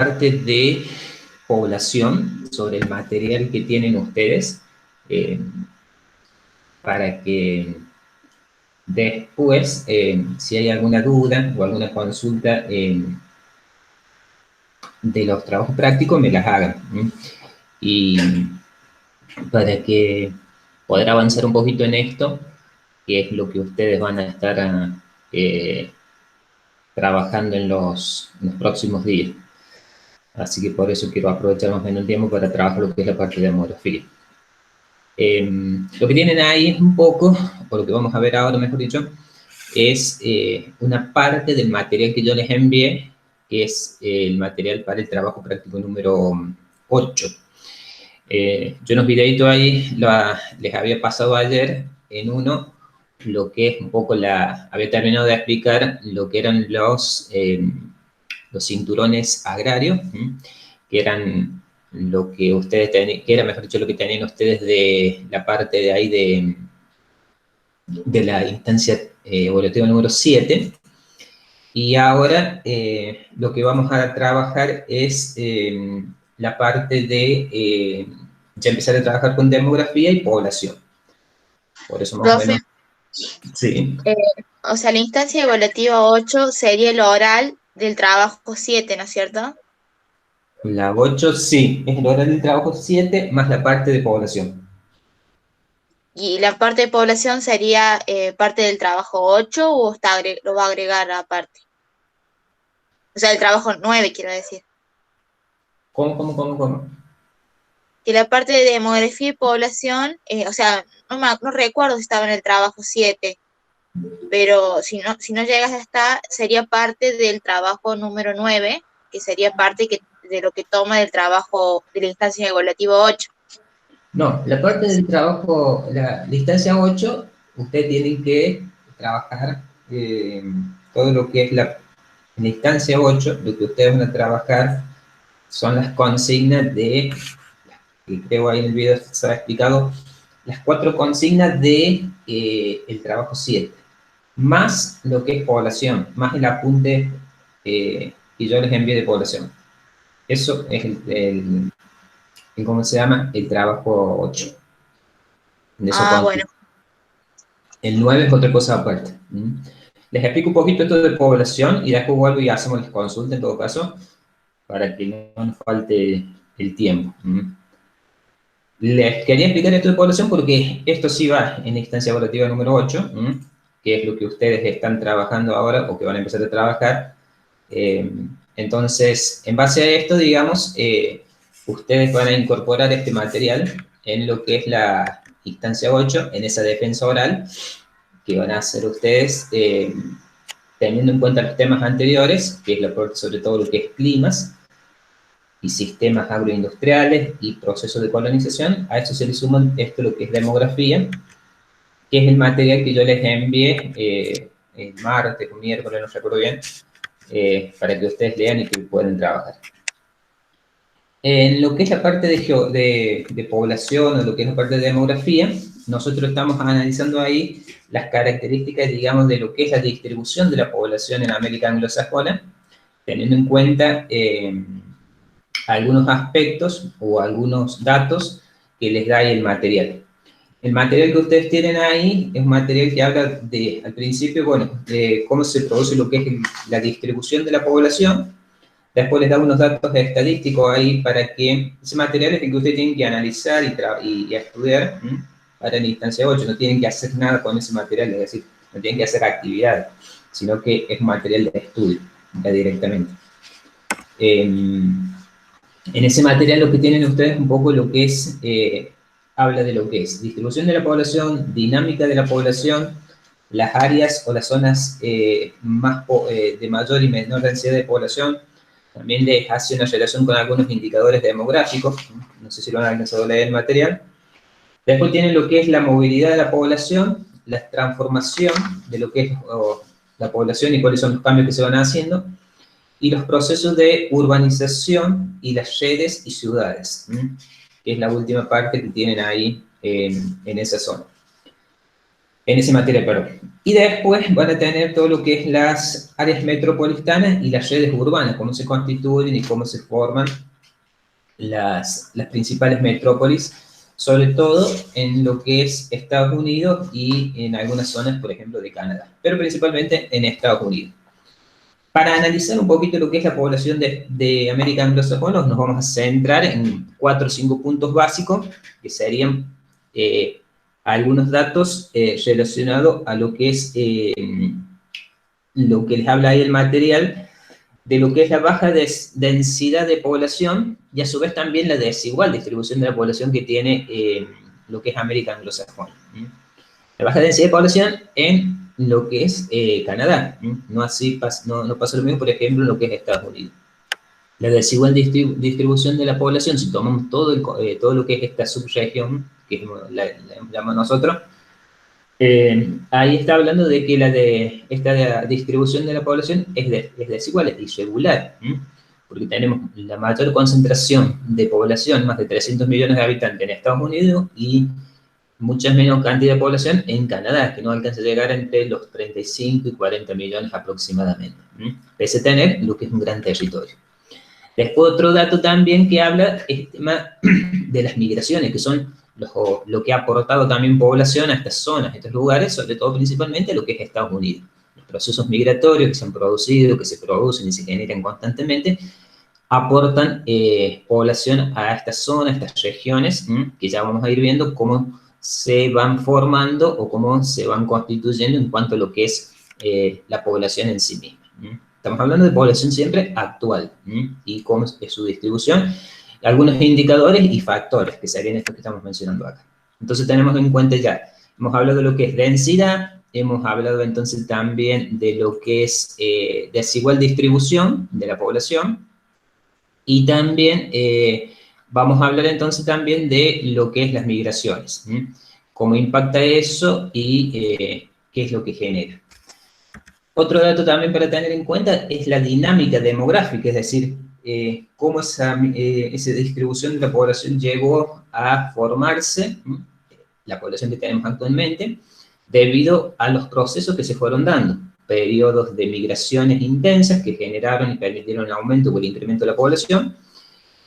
parte de población, sobre el material que tienen ustedes, para que después, si hay alguna duda o alguna consulta de los trabajos prácticos, me las hagan. Y para que poder avanzar un poquito en esto, que es lo que ustedes van a estar trabajando en los próximos días. Así que por eso quiero aprovechar más o menos el tiempo para trabajar lo que es la parte de demografía. Lo que tienen ahí es un poco, o lo que vamos a ver ahora, mejor dicho, es una parte del material que yo les envié, que es el material para el trabajo práctico número 8. Yo unos videitos ahí les había pasado ayer en uno, lo que es un poco había terminado de explicar lo que eran los cinturones agrarios, que eran lo que ustedes tenían, que era, mejor dicho, lo que tenían ustedes de la parte de ahí de la instancia evaluativa número 7. Y ahora lo que vamos a trabajar es la parte de ya empezar a trabajar con demografía y población. Por eso más o Profe, menos. Sí. o sea, la instancia evaluativa 8 sería el oral del trabajo 7, ¿no es cierto? La 8 sí, es el horario del trabajo 7 más la parte de población. ¿Y la parte de población sería parte del trabajo 8 o lo va a agregar aparte? O sea, el trabajo 9, quiero decir. ¿Cómo? Que la parte de demografía y población, o sea, no recuerdo si estaba en el trabajo 7, pero si no llegas hasta, sería parte del trabajo número 9, que sería parte de lo que toma del trabajo de la instancia evaluativa 8. No, la parte del trabajo, la instancia 8, ustedes tienen que trabajar todo lo que es la instancia 8, lo que ustedes van a trabajar son las consignas que creo ahí en el video se ha explicado, las 4 consignas de el trabajo 7, más lo que es población, más el apunte que yo les envié de población. Eso es ¿cómo se llama? El trabajo 8. De eso Ah, bueno. consiste. El 9 es otra cosa aparte. Les explico un poquito esto de población y después vuelvo y hacemos las consultas en todo caso, para que no nos falte el tiempo. Les quería explicar esto de población porque esto sí va en la instancia evaluativa número 8, que es lo que ustedes están trabajando ahora o que van a empezar a trabajar. Entonces, en base a esto, digamos, ustedes van a incorporar este material en lo que es la instancia 8, en esa defensa oral, que van a hacer ustedes teniendo en cuenta los temas anteriores, que es sobre todo lo que es climas y sistemas agroindustriales y procesos de colonización. A eso se le suman esto lo que es demografía, que es el material que yo les envié el martes o miércoles, no recuerdo bien, para que ustedes lean y que puedan trabajar. En lo que es la parte de población o lo que es la parte de demografía, nosotros estamos analizando ahí las características, digamos, de lo que es la distribución de la población en América anglosajona, teniendo en cuenta algunos aspectos o algunos datos que les da ahí el material. El material que ustedes tienen ahí es un material que habla al principio, bueno, de cómo se produce lo que es la distribución de la población. Después les da unos datos estadísticos ahí para que ese material es el que ustedes tienen que analizar y estudiar para la instancia 8. No tienen que hacer nada con ese material, es decir, no tienen que hacer actividades, sino que es material de estudio, ya directamente. En ese material lo que tienen ustedes un poco lo que es, habla de lo que es distribución de la población, dinámica de la población, las áreas o las zonas de mayor y menor densidad de población. También les hace una relación con algunos indicadores demográficos, no sé si lo han alcanzado a leer el material. Después tienen lo que es la movilidad de la población, la transformación de lo que es la población y cuáles son los cambios que se van haciendo, y los procesos de urbanización y las redes y ciudades, que es la última parte que tienen ahí en esa zona. en esa materia, perdón. Y después van a tener todo lo que es las áreas metropolitanas y las redes urbanas, cómo se constituyen y cómo se forman las principales metrópolis, sobre todo en lo que es Estados Unidos y en algunas zonas, por ejemplo, de Canadá, pero principalmente en Estados Unidos. Para analizar un poquito lo que es la población de América anglosajona, nos vamos a centrar en 4 o 5 puntos básicos, que serían algunos datos relacionados a lo que es lo que les habla ahí el material, de lo que es la baja densidad de población y a su vez también la desigual distribución de la población que tiene lo que es América anglosajona. La baja densidad de población en lo que es Canadá. No, no pasa lo mismo, por ejemplo, en lo que es Estados Unidos. La desigual distribución de la población, si tomamos todo lo que es esta subregión, que la llamamos nosotros, ahí está hablando de que esta distribución de la población es desigual, es irregular, porque tenemos la mayor concentración de población, más de 300 millones de habitantes en Estados Unidos y mucha menos cantidad de población en Canadá, que no alcanza a llegar entre los 35 y 40 millones aproximadamente, pese a tener lo que es un gran territorio. Después otro dato también que habla es el tema de las migraciones, que son lo que ha aportado también población a estas zonas, a estos lugares, sobre todo principalmente lo que es Estados Unidos. Los procesos migratorios que se han producido, que se producen y se generan constantemente, aportan población a estas zonas, a estas regiones, que ya vamos a ir viendo cómo se van formando o cómo se van constituyendo en cuanto a lo que es la población en sí misma. Estamos hablando de población siempre actual y cómo es su distribución, algunos indicadores y factores, que serían estos que estamos mencionando acá. Entonces tenemos en cuenta ya, hemos hablado de lo que es densidad, hemos hablado entonces también de lo que es desigual distribución de la población, y también vamos a hablar entonces también de lo que es las migraciones, cómo impacta eso y qué es lo que genera. Otro dato también para tener en cuenta es la dinámica demográfica, es decir, cómo esa distribución de la población llegó a formarse, la población que tenemos actualmente, debido a los procesos que se fueron dando, periodos de migraciones intensas que generaron y permitieron el aumento o el incremento de la población,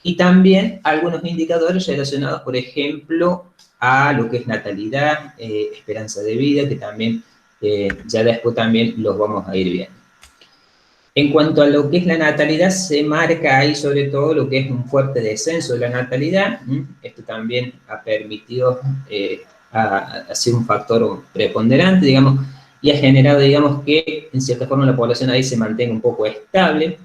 y también algunos indicadores relacionados, por ejemplo, a lo que es natalidad, esperanza de vida, que también ya después también los vamos a ir viendo. En cuanto a lo que es la natalidad, se marca ahí sobre todo lo que es un fuerte descenso de la natalidad. Esto también ha permitido a ser un factor preponderante, digamos, y ha generado, digamos, que en cierta forma la población ahí se mantenga un poco estable,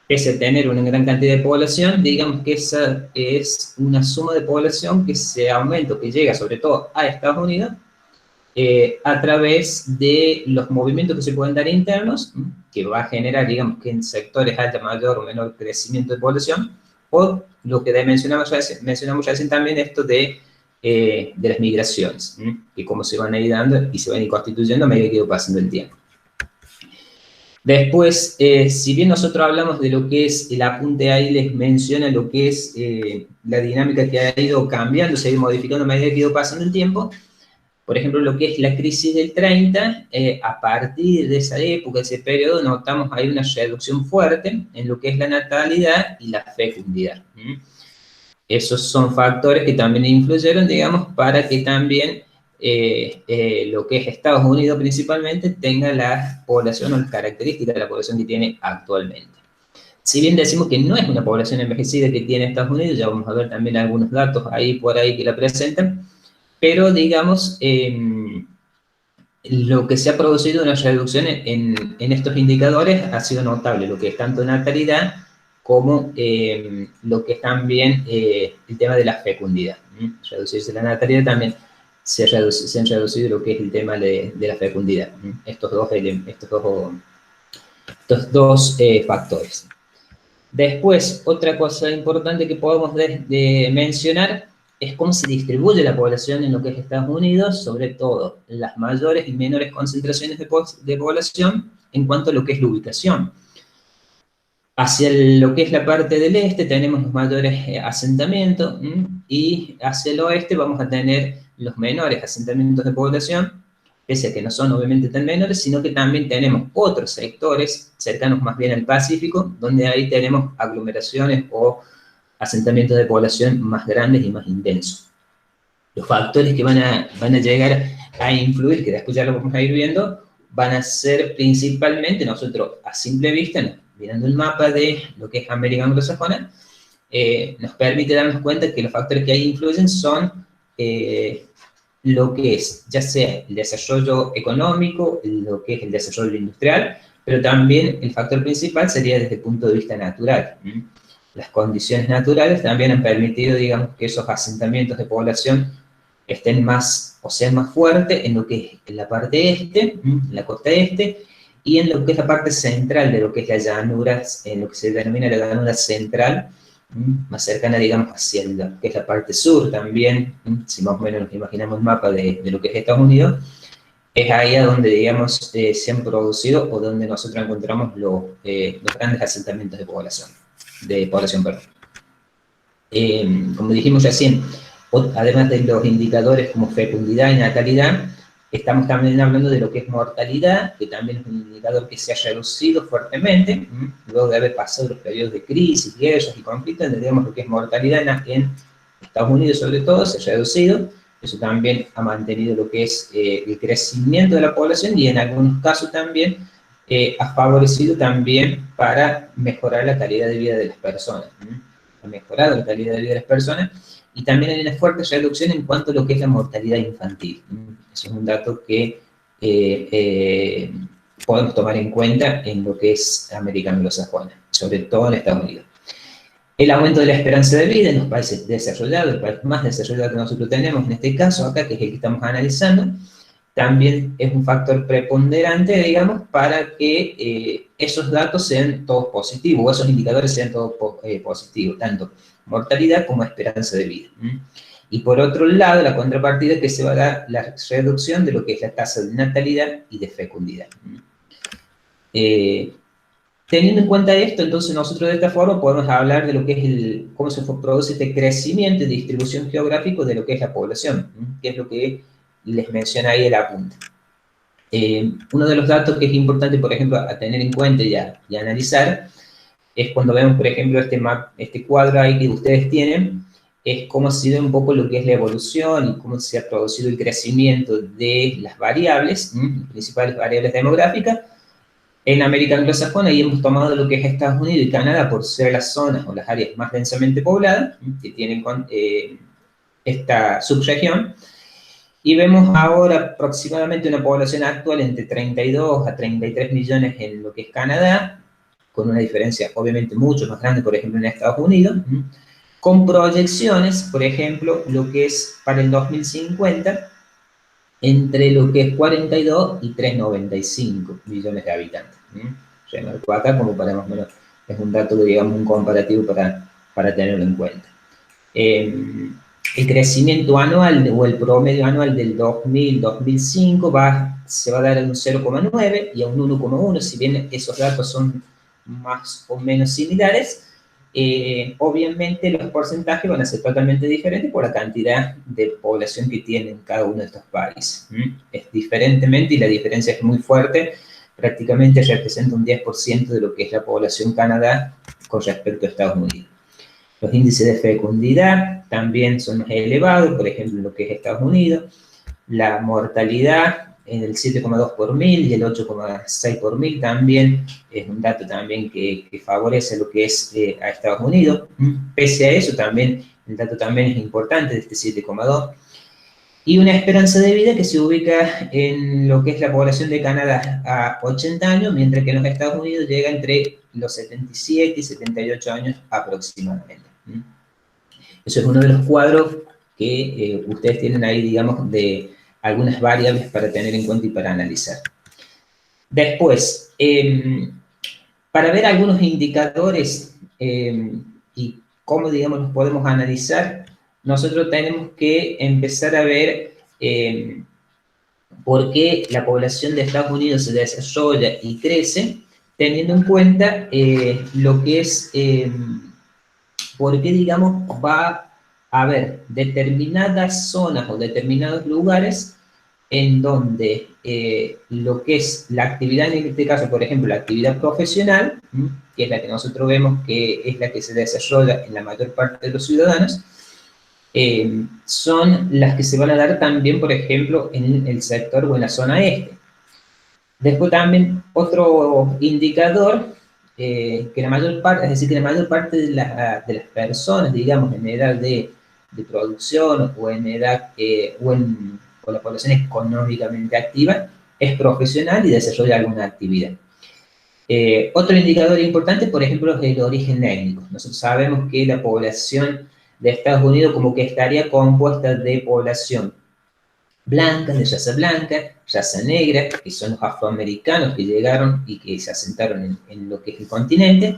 pese a tener una gran cantidad de población. Digamos que esa es una suma de población que se aumenta, que llega sobre todo a Estados Unidos, a través de los movimientos que se pueden dar internos, que va a generar, digamos, que en sectores haya mayor o menor crecimiento de población, o lo que mencionamos recién también, esto de las migraciones, que cómo se van a ir dando y se van a ir constituyendo a medida que va pasando el tiempo. Después, si bien nosotros hablamos de lo que es el apunte ahí, les menciona lo que es la dinámica que ha ido cambiando, se ha ido modificando a medida que ha ido pasando el tiempo. Por ejemplo, lo que es la crisis del 30, a partir de esa época, ese periodo, notamos ahí una reducción fuerte en lo que es la natalidad y la fecundidad. Esos son factores que también influyeron, digamos, para que también lo que es Estados Unidos principalmente tenga la población o las características de la población que tiene actualmente. Si bien decimos que no es una población envejecida que tiene Estados Unidos, ya vamos a ver también algunos datos ahí por ahí que la presentan, pero digamos, lo que se ha producido una reducción en estos indicadores ha sido notable, lo que es tanto natalidad como lo que es también el tema de la fecundidad. Reducirse la natalidad también se han reducido lo que es el tema de la fecundidad. Estos dos factores. Después, otra cosa importante que podemos mencionar es cómo se distribuye la población en lo que es Estados Unidos, sobre todo las mayores y menores concentraciones de población en cuanto a lo que es la ubicación. Hacia lo que es la parte del este tenemos los mayores asentamientos y hacia el oeste vamos a tener los menores asentamientos de población, pese a que no son obviamente tan menores, sino que también tenemos otros sectores cercanos más bien al Pacífico, donde ahí tenemos aglomeraciones o asentamientos de población más grandes y más intensos. Los factores que van a llegar a influir, que después ya lo vamos a ir viendo, van a ser principalmente, nosotros a simple vista, mirando el mapa de lo que es América anglosajona, nos permite darnos cuenta que los factores que ahí influyen son lo que es, ya sea el desarrollo económico, lo que es el desarrollo industrial, pero también el factor principal sería desde el punto de vista natural. Las condiciones naturales también han permitido, digamos, que esos asentamientos de población estén más, o sean más fuertes en lo que es en la parte este, en la costa este, y en lo que es la parte central de lo que es la llanura, en lo que se denomina la llanura central, más cercana, digamos, hacia lo que es la parte sur también, si más o menos nos imaginamos el mapa de lo que es Estados Unidos, es ahí a donde, digamos, se han producido o donde nosotros encontramos los grandes asentamientos de población, perdón. Como dijimos recién, además de los indicadores como fecundidad y natalidad, estamos también hablando de lo que es mortalidad, que también es un indicador que se ha reducido fuertemente, luego de haber pasado los periodos de crisis, guerras y conflictos, tendríamos lo que es mortalidad en Estados Unidos sobre todo, se ha reducido, eso también ha mantenido lo que es el crecimiento de la población y en algunos casos también ha favorecido también para mejorar la calidad de vida de las personas, ha mejorado la calidad de vida de las personas, y también hay una fuerte reducción en cuanto a lo que es la mortalidad infantil. Eso es un dato que podemos tomar en cuenta en lo que es América anglosajona, sobre todo en Estados Unidos. El aumento de la esperanza de vida en los países desarrollados, el país más desarrollado que nosotros tenemos en este caso acá, que es el que estamos analizando, también es un factor preponderante, digamos, para que esos datos sean todos positivos, o esos indicadores sean todos positivos, tanto mortalidad como esperanza de vida. Y por otro lado, la contrapartida es que se va a dar la reducción de lo que es la tasa de natalidad y de fecundidad. Teniendo en cuenta esto, entonces nosotros de esta forma podemos hablar de lo que es cómo se produce este crecimiento y distribución geográfico de lo que es la población, que es lo que les menciona ahí el apunte. Uno de los datos que es importante, por ejemplo, a tener en cuenta y analizar, es cuando vemos, por ejemplo, este cuadro ahí que ustedes tienen, es cómo ha sido un poco lo que es la evolución y cómo se ha producido el crecimiento de las variables, principales variables demográficas, en América anglosajona, y hemos tomado lo que es Estados Unidos y Canadá por ser las zonas o las áreas más densamente pobladas que tienen esta subregión, y vemos ahora aproximadamente una población actual entre 32 a 33 millones en lo que es Canadá, con una diferencia obviamente mucho más grande, por ejemplo, en Estados Unidos, con proyecciones, por ejemplo, lo que es para el 2050, entre lo que es 42 y 395 millones de habitantes. Remarco acá como para más o menos, es un dato, digamos, un comparativo para tenerlo en cuenta. El crecimiento anual o el promedio anual del 2000-2005 se va a dar a un 0,9 y a un 1,1, si bien esos datos son más o menos similares, obviamente los porcentajes van a ser totalmente diferentes por la cantidad de población que tienen cada uno de estos países. Es diferentemente, y la diferencia es muy fuerte, prácticamente representa un 10% de lo que es la población Canadá con respecto a Estados Unidos. Los índices de fecundidad también son más elevados, por ejemplo, en lo que es Estados Unidos. La mortalidad en el 7,2 por mil y el 8,6 por mil también es un dato también que favorece lo que es a Estados Unidos. Pese a eso, también el dato también es importante, de este 7,2. Y una esperanza de vida que se ubica en lo que es la población de Canadá a 80 años, mientras que en los Estados Unidos llega entre los 77 y 78 años aproximadamente. Eso es uno de los cuadros que ustedes tienen ahí, digamos, de algunas variables para tener en cuenta y para analizar. Después, para ver algunos indicadores y cómo, digamos, los podemos analizar, nosotros tenemos que empezar a ver por qué la población de Estados Unidos se desarrolla y crece, teniendo en cuenta lo que es, por qué, digamos, va a haber determinadas zonas o determinados lugares en donde lo que es la actividad, en este caso, por ejemplo, la actividad profesional, que es la que nosotros vemos que es la que se desarrolla en la mayor parte de los ciudadanos, son las que se van a dar también, por ejemplo, en el sector o en la zona este. Después también otro indicador, que la mayor parte, es decir, que la mayor parte de las personas, digamos, en edad de producción o en edad, o la población económicamente activa, es profesional y desarrolla alguna actividad. Otro indicador importante, por ejemplo, es el origen étnico. Nosotros sabemos que la población de Estados Unidos como que estaría compuesta de población blanca, de raza negra, que son los afroamericanos que llegaron y que se asentaron en lo que es el continente,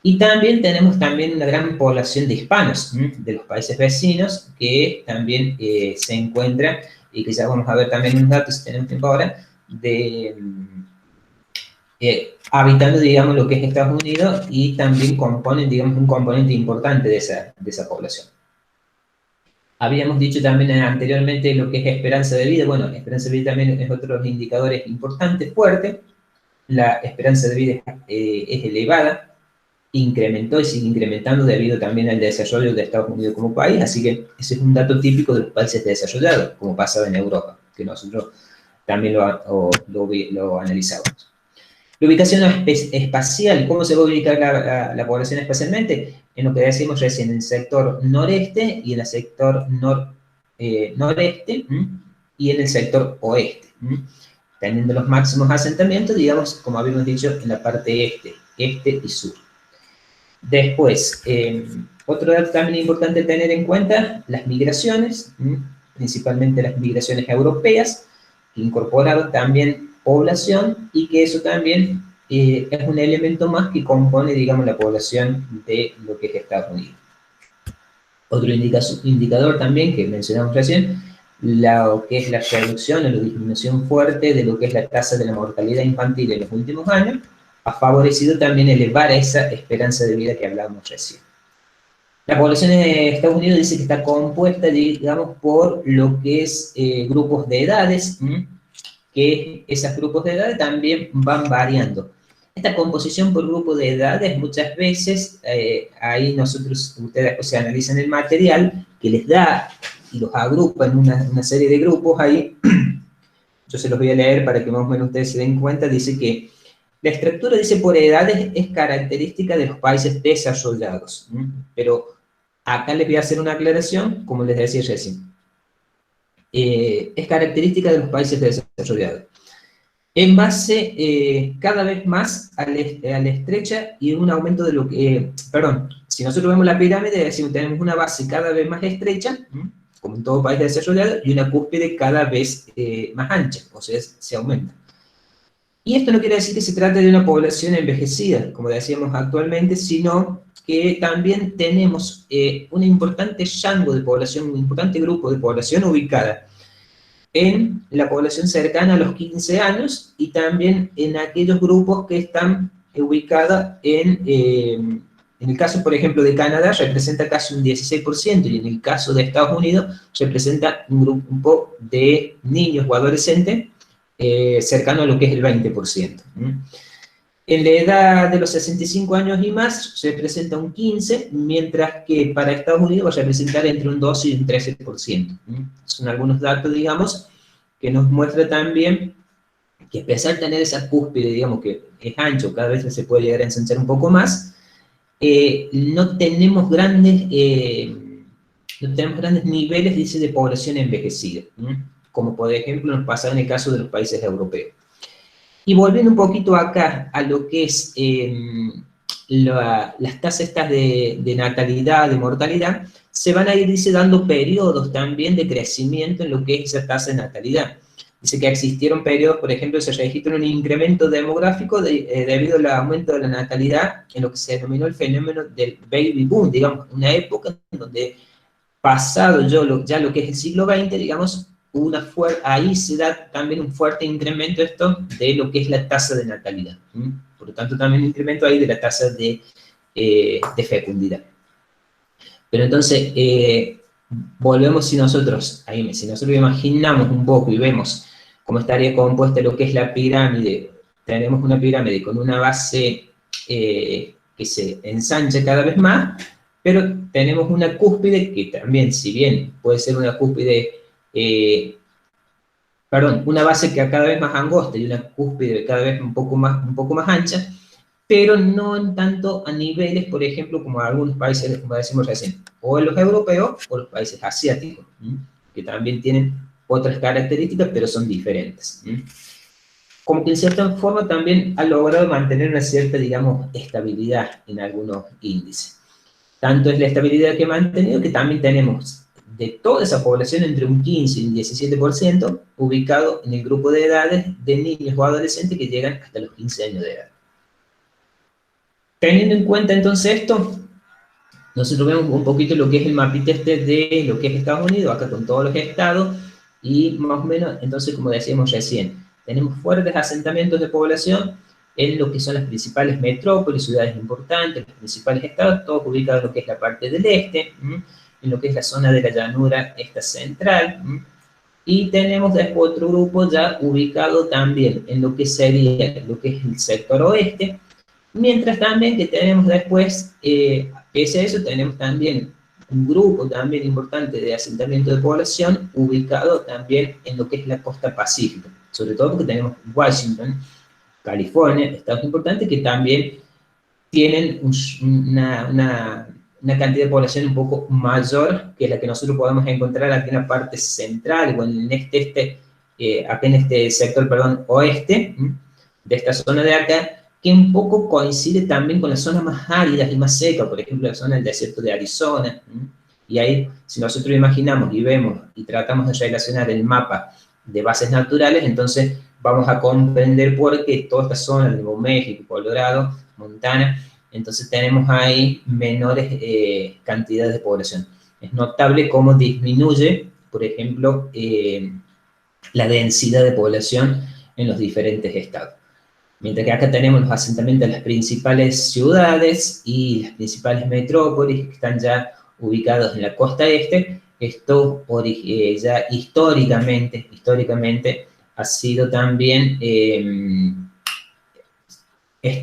y también tenemos también una gran población de hispanos, de los países vecinos, que también se encuentran, y que ya vamos a ver también unos datos, si tenemos tiempo ahora, de habitando, digamos, lo que es Estados Unidos, y también componen, digamos, un componente importante de esa población. Habíamos dicho también anteriormente lo que es esperanza de vida. Bueno, esperanza de vida también es otro de los indicadores importantes, fuerte. La esperanza de vida es elevada, incrementó y sigue incrementando debido también al desarrollo de Estados Unidos como país, así que ese es un dato típico de los países desarrollados, como pasaba en Europa, que nosotros también lo analizamos. La ubicación espacial, ¿cómo se va a ubicar la población espacialmente? En lo que decimos recién, en el sector noreste y en el sector noreste y en el sector oeste, teniendo los máximos asentamientos, digamos, como habíamos dicho, en la parte este y sur. Después, otro dato también importante tener en cuenta, las migraciones, principalmente las migraciones europeas, que incorporaron también población, y que eso también es un elemento más que compone, digamos, la población de lo que es Estados Unidos. Otro indicador también que mencionamos recién, lo que es la reducción o la disminución fuerte de lo que es la tasa de la mortalidad infantil en los últimos años, ha favorecido también elevar esa esperanza de vida que hablábamos recién. La población de Estados Unidos dice que está compuesta, digamos, por lo que es grupos de edades, que esos grupos de edades también van variando. Esta composición por grupo de edades, muchas veces, ahí ustedes después se analizan el material que les da y los agrupa en una serie de grupos ahí. Yo se los voy a leer para que más o menos ustedes se den cuenta. Dice que la estructura, dice, por edades es característica de los países desarrollados. Pero acá les voy a hacer una aclaración, como les decía recién. Es característica de los países desarrollados. En base cada vez más a la estrecha y un aumento de lo que... si nosotros vemos la pirámide, decimos, tenemos una base cada vez más estrecha, como en todo país desarrollado, y una cúspide cada vez más ancha, o sea, se aumenta. Y esto no quiere decir que se trate de una población envejecida, como decíamos actualmente, sino que también tenemos un importante rango de población, un importante grupo de población ubicada en la población cercana a los 15 años y también en aquellos grupos que están ubicados en el caso, por ejemplo, de Canadá, representa casi un 16%, y en el caso de Estados Unidos, representa un grupo de niños o adolescentes cercano a lo que es el 20%. En la edad de los 65 años y más, representa un 15%, mientras que para Estados Unidos va a representar entre un 12 y un 13%. Son algunos datos, digamos, que nos muestra también que a pesar de tener esa cúspide, digamos, que es ancho, cada vez se puede llegar a ensanchar un poco más, no tenemos grandes niveles, dice, de población envejecida, como por ejemplo nos pasa en el caso de los países europeos. Y volviendo un poquito acá a lo que es las tasas estas de natalidad, de mortalidad, se van a ir, dice, dando periodos también de crecimiento en lo que es esa tasa de natalidad. Dice que existieron periodos, por ejemplo, se registra un incremento demográfico debido al aumento de la natalidad en lo que se denominó el fenómeno del baby boom, digamos, una época en donde, pasado ya lo que es el siglo XX, digamos, ahí se da también un fuerte incremento de lo que es la tasa de natalidad. Por lo tanto, también un incremento ahí de la tasa de fecundidad. Pero entonces, volvemos, si nosotros imaginamos un poco y vemos cómo estaría compuesta lo que es la pirámide. Tenemos una pirámide con una base que se ensancha cada vez más, pero tenemos una cúspide que también, si bien puede ser una cúspide, una base que cada vez más angosta y una cúspide cada vez un poco más ancha, pero no en tanto a niveles, por ejemplo, como algunos países, como decimos recién, o los europeos o los países asiáticos, que también tienen otras características, pero son diferentes. Como que en cierta forma también ha logrado mantener una cierta, digamos, estabilidad en algunos índices. Tanto es la estabilidad que ha mantenido que también tenemos de toda esa población entre un 15 y un 17% ubicado en el grupo de edades de niños o adolescentes que llegan hasta los 15 años de edad. Teniendo en cuenta entonces esto, nosotros vemos un poquito lo que es el mapita de lo que es Estados Unidos, acá con todos los estados, y más o menos, entonces, como decíamos recién, tenemos fuertes asentamientos de población en lo que son las principales metrópolis, ciudades importantes, los principales estados, todos ubicados en lo que es la parte del este, en lo que es la zona de la llanura esta central, y tenemos después otro grupo ya ubicado también en lo que sería lo que es el sector oeste, mientras también que tenemos después, pese a eso, tenemos también un grupo también importante de asentamiento de población ubicado también en lo que es la costa pacífica, sobre todo porque tenemos Washington, California, estados importantes que también tienen una cantidad de población un poco mayor que la que nosotros podemos encontrar aquí en la parte central o en acá en este sector, perdón, oeste, de esta zona de acá, que un poco coincide también con las zonas más áridas y más secas, por ejemplo, la zona del desierto de Arizona. Y ahí, si nosotros imaginamos y vemos y tratamos de relacionar el mapa de bases naturales, entonces vamos a comprender por qué toda esta zona, Nuevo México, Colorado, Montana, entonces tenemos ahí menores cantidades de población. Es notable cómo disminuye, por ejemplo, la densidad de población en los diferentes estados. Mientras que acá tenemos los asentamientos de las principales ciudades y las principales metrópolis que están ya ubicados en la costa este, esto ya históricamente ha sido también,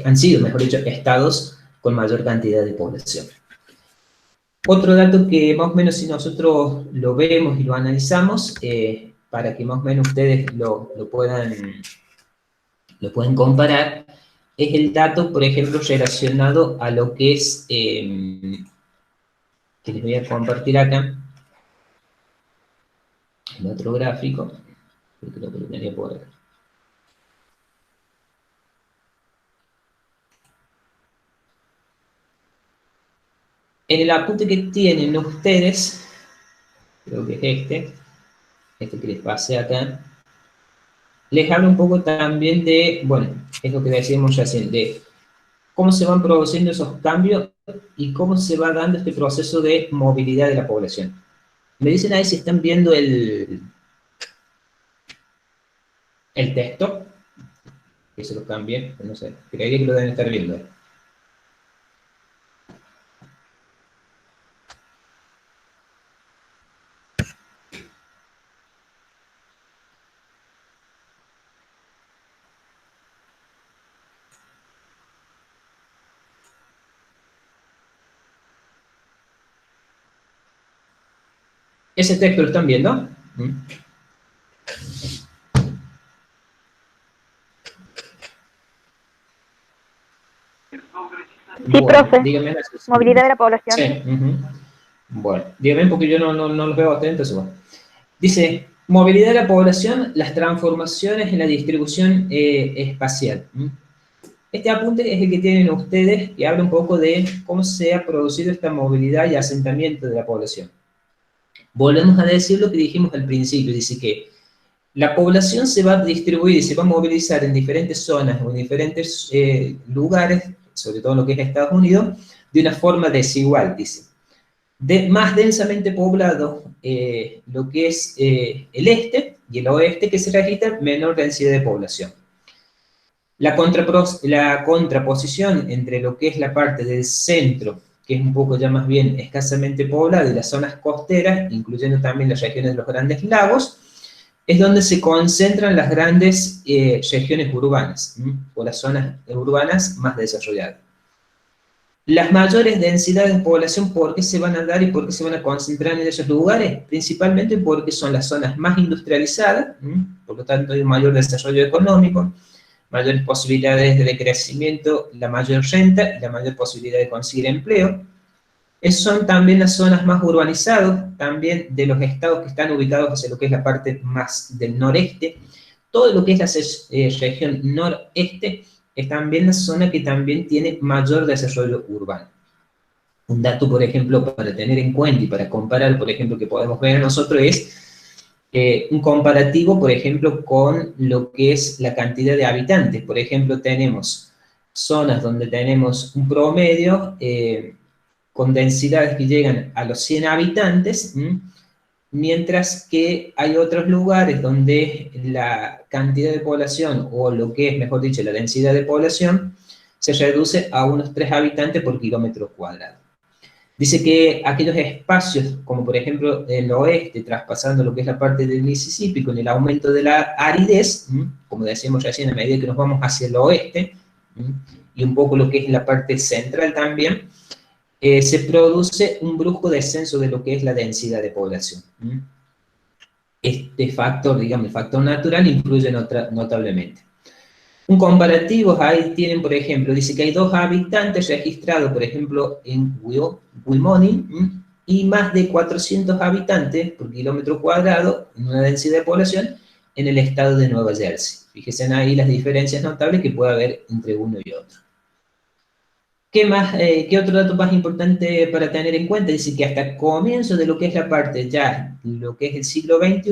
han sido, mejor dicho, estados con mayor cantidad de población. Otro dato que más o menos si nosotros lo vemos y lo analizamos, para que más o menos ustedes lo puedan comparar, es el dato, por ejemplo, relacionado a lo que es, que les voy a compartir acá, el otro gráfico, creo que lo tenía por acá. En el apunte que tienen ustedes, creo que es este que les pasé acá, les hablo un poco también de, bueno, es lo que decíamos recién, de cómo se van produciendo esos cambios y cómo se va dando este proceso de movilidad de la población. Me dicen ahí si están viendo el texto, que se lo cambie, no sé, creería que lo deben estar viendo. ¿Ese texto lo están viendo? Sí, bueno, profe. Dígame, movilidad de la población. Sí. Bueno, dígame porque yo no los veo atentos. Bueno. Dice, movilidad de la población, las transformaciones en la distribución espacial. Este apunte es el que tienen ustedes, que habla un poco de cómo se ha producido esta movilidad y asentamiento de la población. Volvemos a decir lo que dijimos al principio, dice que la población se va a distribuir y se va a movilizar en diferentes zonas o en diferentes lugares, sobre todo en lo que es Estados Unidos, de una forma desigual, dice. Más densamente poblado lo que es el este y el oeste, que se registra menor densidad de población. La contraposición entre lo que es la parte del centro, que es un poco ya más bien escasamente poblada, y las zonas costeras, incluyendo también las regiones de los Grandes Lagos, es donde se concentran las grandes regiones urbanas, o las zonas urbanas más desarrolladas. Las mayores densidades de población, ¿por qué se van a dar y por qué se van a concentrar en esos lugares? Principalmente porque son las zonas más industrializadas, por lo tanto hay un mayor desarrollo económico, mayores posibilidades de crecimiento, la mayor renta y la mayor posibilidad de conseguir empleo. Son también las zonas más urbanizadas, también de los estados que están ubicados hacia lo que es la parte más del noreste. Todo lo que es la región noreste es también la zona que también tiene mayor desarrollo urbano. Un dato, por ejemplo, para tener en cuenta y para comparar, por ejemplo, que podemos ver nosotros es un comparativo, por ejemplo, con lo que es la cantidad de habitantes. Por ejemplo, tenemos zonas donde tenemos un promedio con densidades que llegan a los 100 habitantes, mientras que hay otros lugares donde la cantidad de población, o lo que es, mejor dicho, la densidad de población, se reduce a unos 3 habitantes por kilómetro cuadrado. Dice que aquellos espacios, como por ejemplo el oeste, traspasando lo que es la parte del Mississippi, con el aumento de la aridez, como decíamos recién, a medida que nos vamos hacia el oeste, y un poco lo que es la parte central también, se produce un brusco descenso de lo que es la densidad de población. Este factor, digamos, el factor natural, influye notablemente. Un comparativo, ahí tienen, por ejemplo, dice que hay 2 habitantes registrados, por ejemplo, en Wyoming, y más de 400 habitantes por kilómetro cuadrado, en una densidad de población, en el estado de Nueva Jersey. Fíjense ahí las diferencias notables que puede haber entre uno y otro. ¿Qué otro dato más importante para tener en cuenta? Dice que hasta el comienzo de lo que es la parte ya, lo que es el siglo XXI,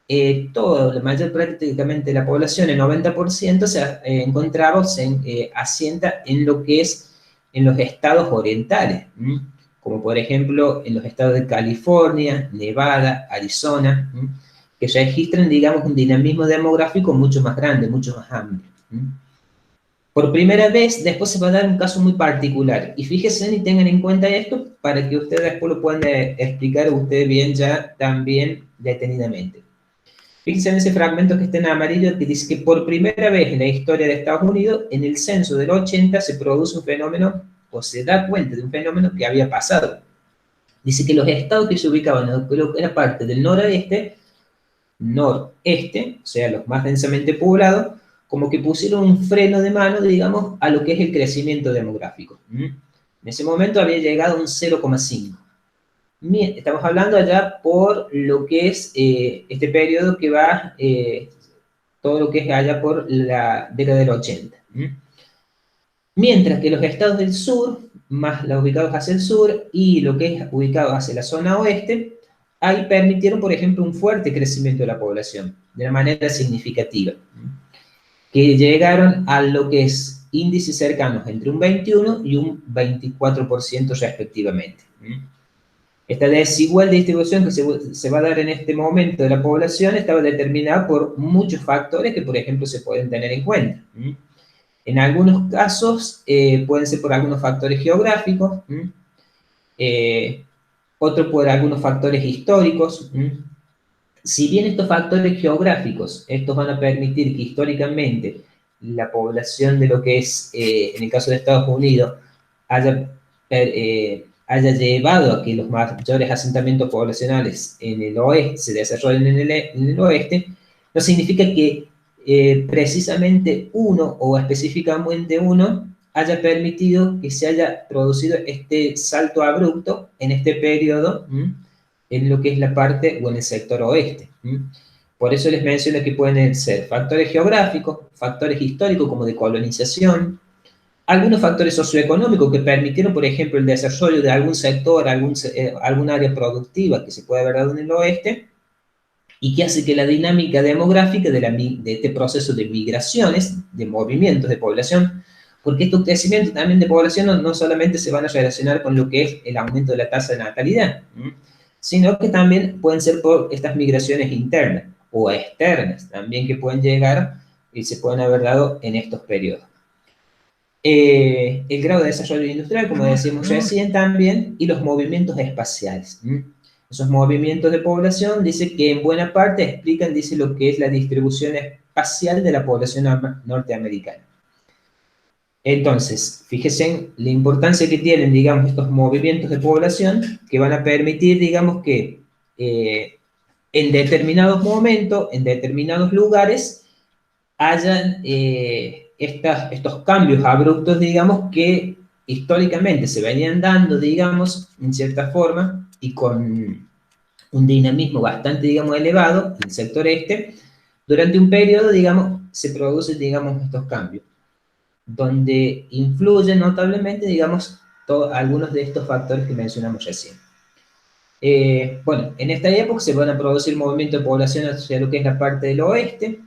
la mayor prácticamente de la población, el 90%, se encontraba, se asienta en lo que es en los estados orientales, como por ejemplo en los estados de California, Nevada, Arizona, que registran, digamos, un dinamismo demográfico mucho más grande, mucho más amplio. Por primera vez, después se va a dar un caso muy particular, y fíjense y tengan en cuenta esto para que ustedes después lo puedan explicar ustedes bien ya también detenidamente. Fíjense en ese fragmento que está en amarillo, que dice que por primera vez en la historia de Estados Unidos, en el censo del 80, se produce un fenómeno, o se da cuenta de un fenómeno que había pasado. Dice que los estados que se ubicaban en la parte del noreste, o sea, los más densamente poblados, como que pusieron un freno de mano, digamos, a lo que es el crecimiento demográfico. En ese momento había llegado a un 0,5. Estamos hablando allá por lo que es este periodo que va, todo lo que es allá por la década del 80. Mientras que los estados del sur, más los ubicados hacia el sur, y lo que es ubicado hacia la zona oeste, ahí permitieron, por ejemplo, un fuerte crecimiento de la población, de una manera significativa, que llegaron a lo que es índices cercanos entre un 21 y un 24% respectivamente. Esta desigual distribución que se va a dar en este momento de la población estaba determinada por muchos factores que, por ejemplo, se pueden tener en cuenta. En algunos casos pueden ser por algunos factores geográficos, otros por algunos factores históricos. Si bien estos factores geográficos, estos van a permitir que históricamente la población de lo que es, en el caso de Estados Unidos, haya llevado a que los mayores asentamientos poblacionales en el oeste se desarrollen en el oeste, no significa que precisamente uno, o específicamente uno, haya permitido que se haya producido este salto abrupto en este periodo, en lo que es la parte o en el sector oeste. Por eso les menciono que pueden ser factores geográficos, factores históricos como de colonización, algunos factores socioeconómicos que permitieron, por ejemplo, el desarrollo de algún sector, algún área productiva que se puede haber dado en el oeste, y que hace que la dinámica demográfica de este proceso de migraciones, de movimientos de población, porque estos crecimientos también de población no solamente se van a relacionar con lo que es el aumento de la tasa de natalidad, sino que también pueden ser por estas migraciones internas o externas, también que pueden llegar y se pueden haber dado en estos periodos. El grado de desarrollo industrial, como decíamos recién también, y los movimientos espaciales. Esos movimientos de población, dice que en buena parte explican, dice, lo que es la distribución espacial de la población norteamericana. Entonces, fíjense en la importancia que tienen, digamos, estos movimientos de población que van a permitir, digamos, que en determinados momentos, en determinados lugares, hayan estos cambios abruptos, digamos, que históricamente se venían dando, digamos, en cierta forma, y con un dinamismo bastante, digamos, elevado en el sector este, durante un periodo, digamos, se producen, digamos, estos cambios, donde influyen notablemente, digamos, algunos de estos factores que mencionamos recién. Bueno, en esta época se van a producir movimientos de población hacia lo que es la parte del oeste.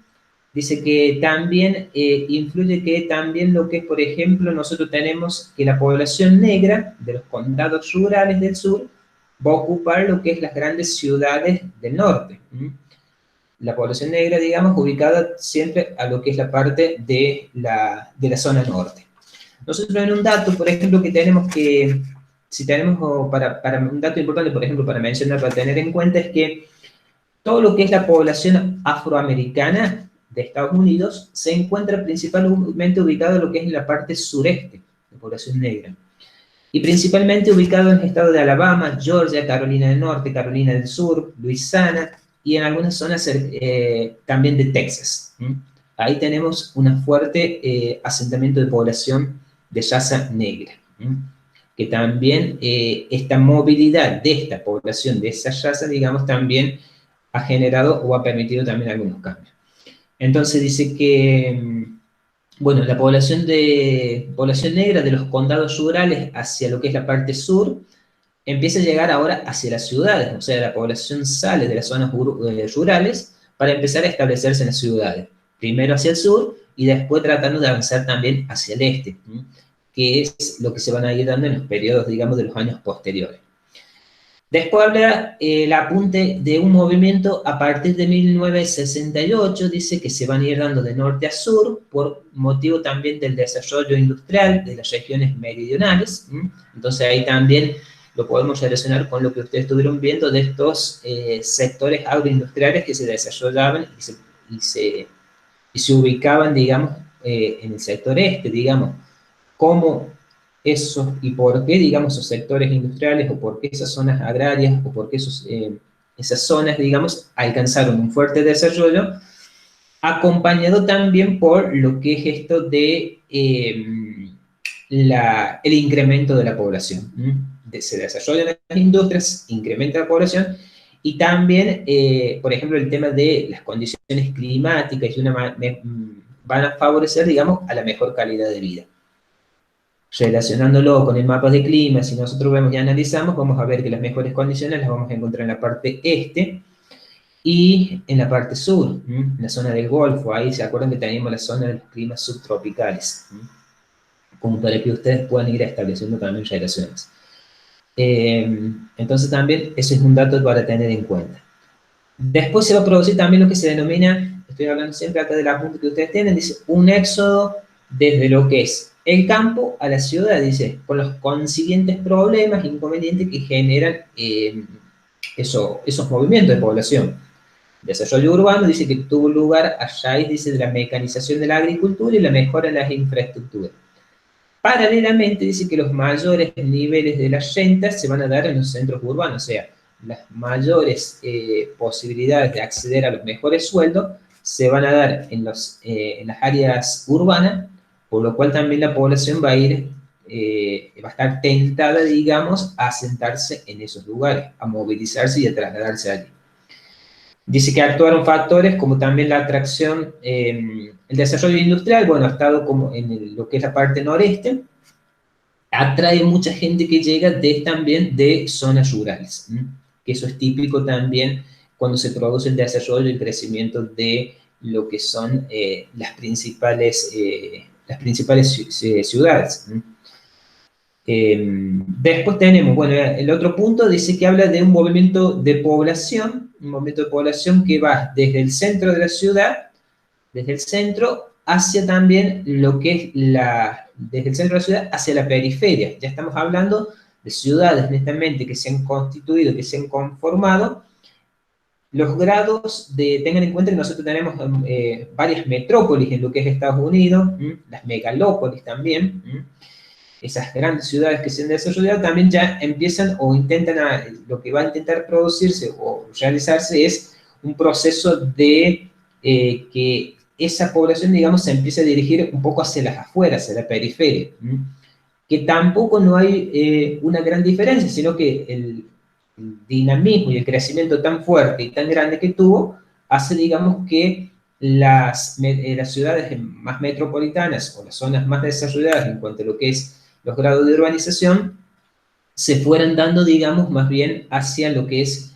Dice que también influye que también lo que es, por ejemplo, nosotros tenemos que la población negra de los condados rurales del sur va a ocupar lo que es las grandes ciudades del norte. La población negra, digamos, ubicada siempre a lo que es la parte de la zona norte. Nosotros en un dato, por ejemplo, que tenemos que, si tenemos, para un dato importante, por ejemplo, para mencionar, para tener en cuenta, es que todo lo que es la población afroamericana de Estados Unidos se encuentra principalmente ubicado en lo que es la parte sureste, la población negra. Y principalmente ubicado en los estados de Alabama, Georgia, Carolina del Norte, Carolina del Sur, Luisiana, y en algunas zonas también de Texas. Ahí tenemos un fuerte asentamiento de población de raza negra, que también esta movilidad de esta población, de esa raza, digamos, también ha generado o ha permitido también algunos cambios. Entonces dice que, bueno, la población negra de los condados rurales hacia lo que es la parte sur, empieza a llegar ahora hacia las ciudades, o sea, la población sale de las zonas rurales para empezar a establecerse en las ciudades. Primero hacia el sur y después tratando de avanzar también hacia el este, que es lo que se van a ir dando en los periodos, digamos, de los años posteriores. Después habla el apunte de un movimiento a partir de 1968, dice que se van a ir dando de norte a sur por motivo también del desarrollo industrial de las regiones meridionales. Entonces ahí también lo podemos relacionar con lo que ustedes estuvieron viendo de estos sectores agroindustriales que se desarrollaban y se ubicaban, digamos, en el sector este, digamos, cómo esos y por qué, digamos, esos sectores industriales o por qué esas zonas agrarias o por qué esas zonas, digamos, alcanzaron un fuerte desarrollo, acompañado también por lo que es esto de el incremento de la población. Se desarrollan las industrias, incrementa la población, y también, por ejemplo, el tema de las condiciones climáticas van a favorecer, digamos, a la mejor calidad de vida. Relacionándolo con el mapa de clima, si nosotros vemos y analizamos, vamos a ver que las mejores condiciones las vamos a encontrar en la parte este y en la parte sur, en la zona del Golfo. Ahí se acuerdan que teníamos la zona de los climas subtropicales, como para que ustedes puedan ir estableciendo también relaciones. Entonces también eso es un dato para tener en cuenta. Después se va a producir también lo que se denomina, estoy hablando siempre acá de la punta que ustedes tienen, dice un éxodo desde lo que es el campo a la ciudad, dice, con los consiguientes problemas e inconvenientes que generan esos movimientos de población. Desarrollo urbano, dice que tuvo lugar a raíz, dice, de la mecanización de la agricultura y la mejora en las infraestructuras. Paralelamente, dice que los mayores niveles de las rentas se van a dar en los centros urbanos, o sea, las mayores posibilidades de acceder a los mejores sueldos se van a dar en las áreas urbanas, por lo cual también la población va a estar tentada, digamos, a asentarse en esos lugares, a movilizarse y a trasladarse allí. Dice que actuaron factores como también la atracción, el desarrollo industrial, bueno, ha estado como en lo que es la parte noreste, atrae mucha gente que llega también de zonas rurales, que eso es típico también cuando se produce el desarrollo y el crecimiento de lo que son las principales ciudades. Después tenemos, bueno, el otro punto dice que habla de un movimiento de población que va desde el centro de la ciudad, desde el centro hacia también lo que es desde el centro de la ciudad hacia la periferia. Ya estamos hablando de ciudades netamente que se han constituido, que se han conformado, los grados tengan en cuenta que nosotros tenemos varias metrópolis en lo que es Estados Unidos, las megalópolis también, esas grandes ciudades que se han desarrollado también ya empiezan o intentan, lo que va a intentar producirse o realizarse es un proceso de que esa población, digamos, se empiece a dirigir un poco hacia las afueras, hacia la periferia, que tampoco no hay una gran diferencia, sino que el dinamismo y el crecimiento tan fuerte y tan grande que tuvo, hace, digamos, que las ciudades más metropolitanas o las zonas más desarrolladas en cuanto a lo que es los grados de urbanización, se fueran dando, digamos, más bien hacia lo que es,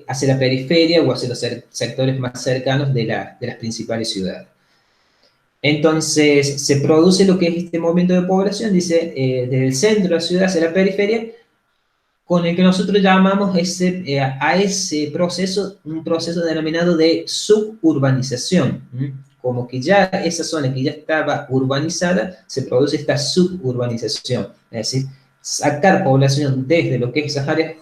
hacia la periferia o hacia los sectores más cercanos de las principales ciudades. Entonces, se produce lo que es este movimiento de población, dice, desde el centro de la ciudad hacia la periferia, con el que nosotros llamamos a ese proceso, un proceso denominado de suburbanización. Como que ya esa zona que ya estaba urbanizada, se produce esta suburbanización. Es decir, sacar población desde lo que es esas áreas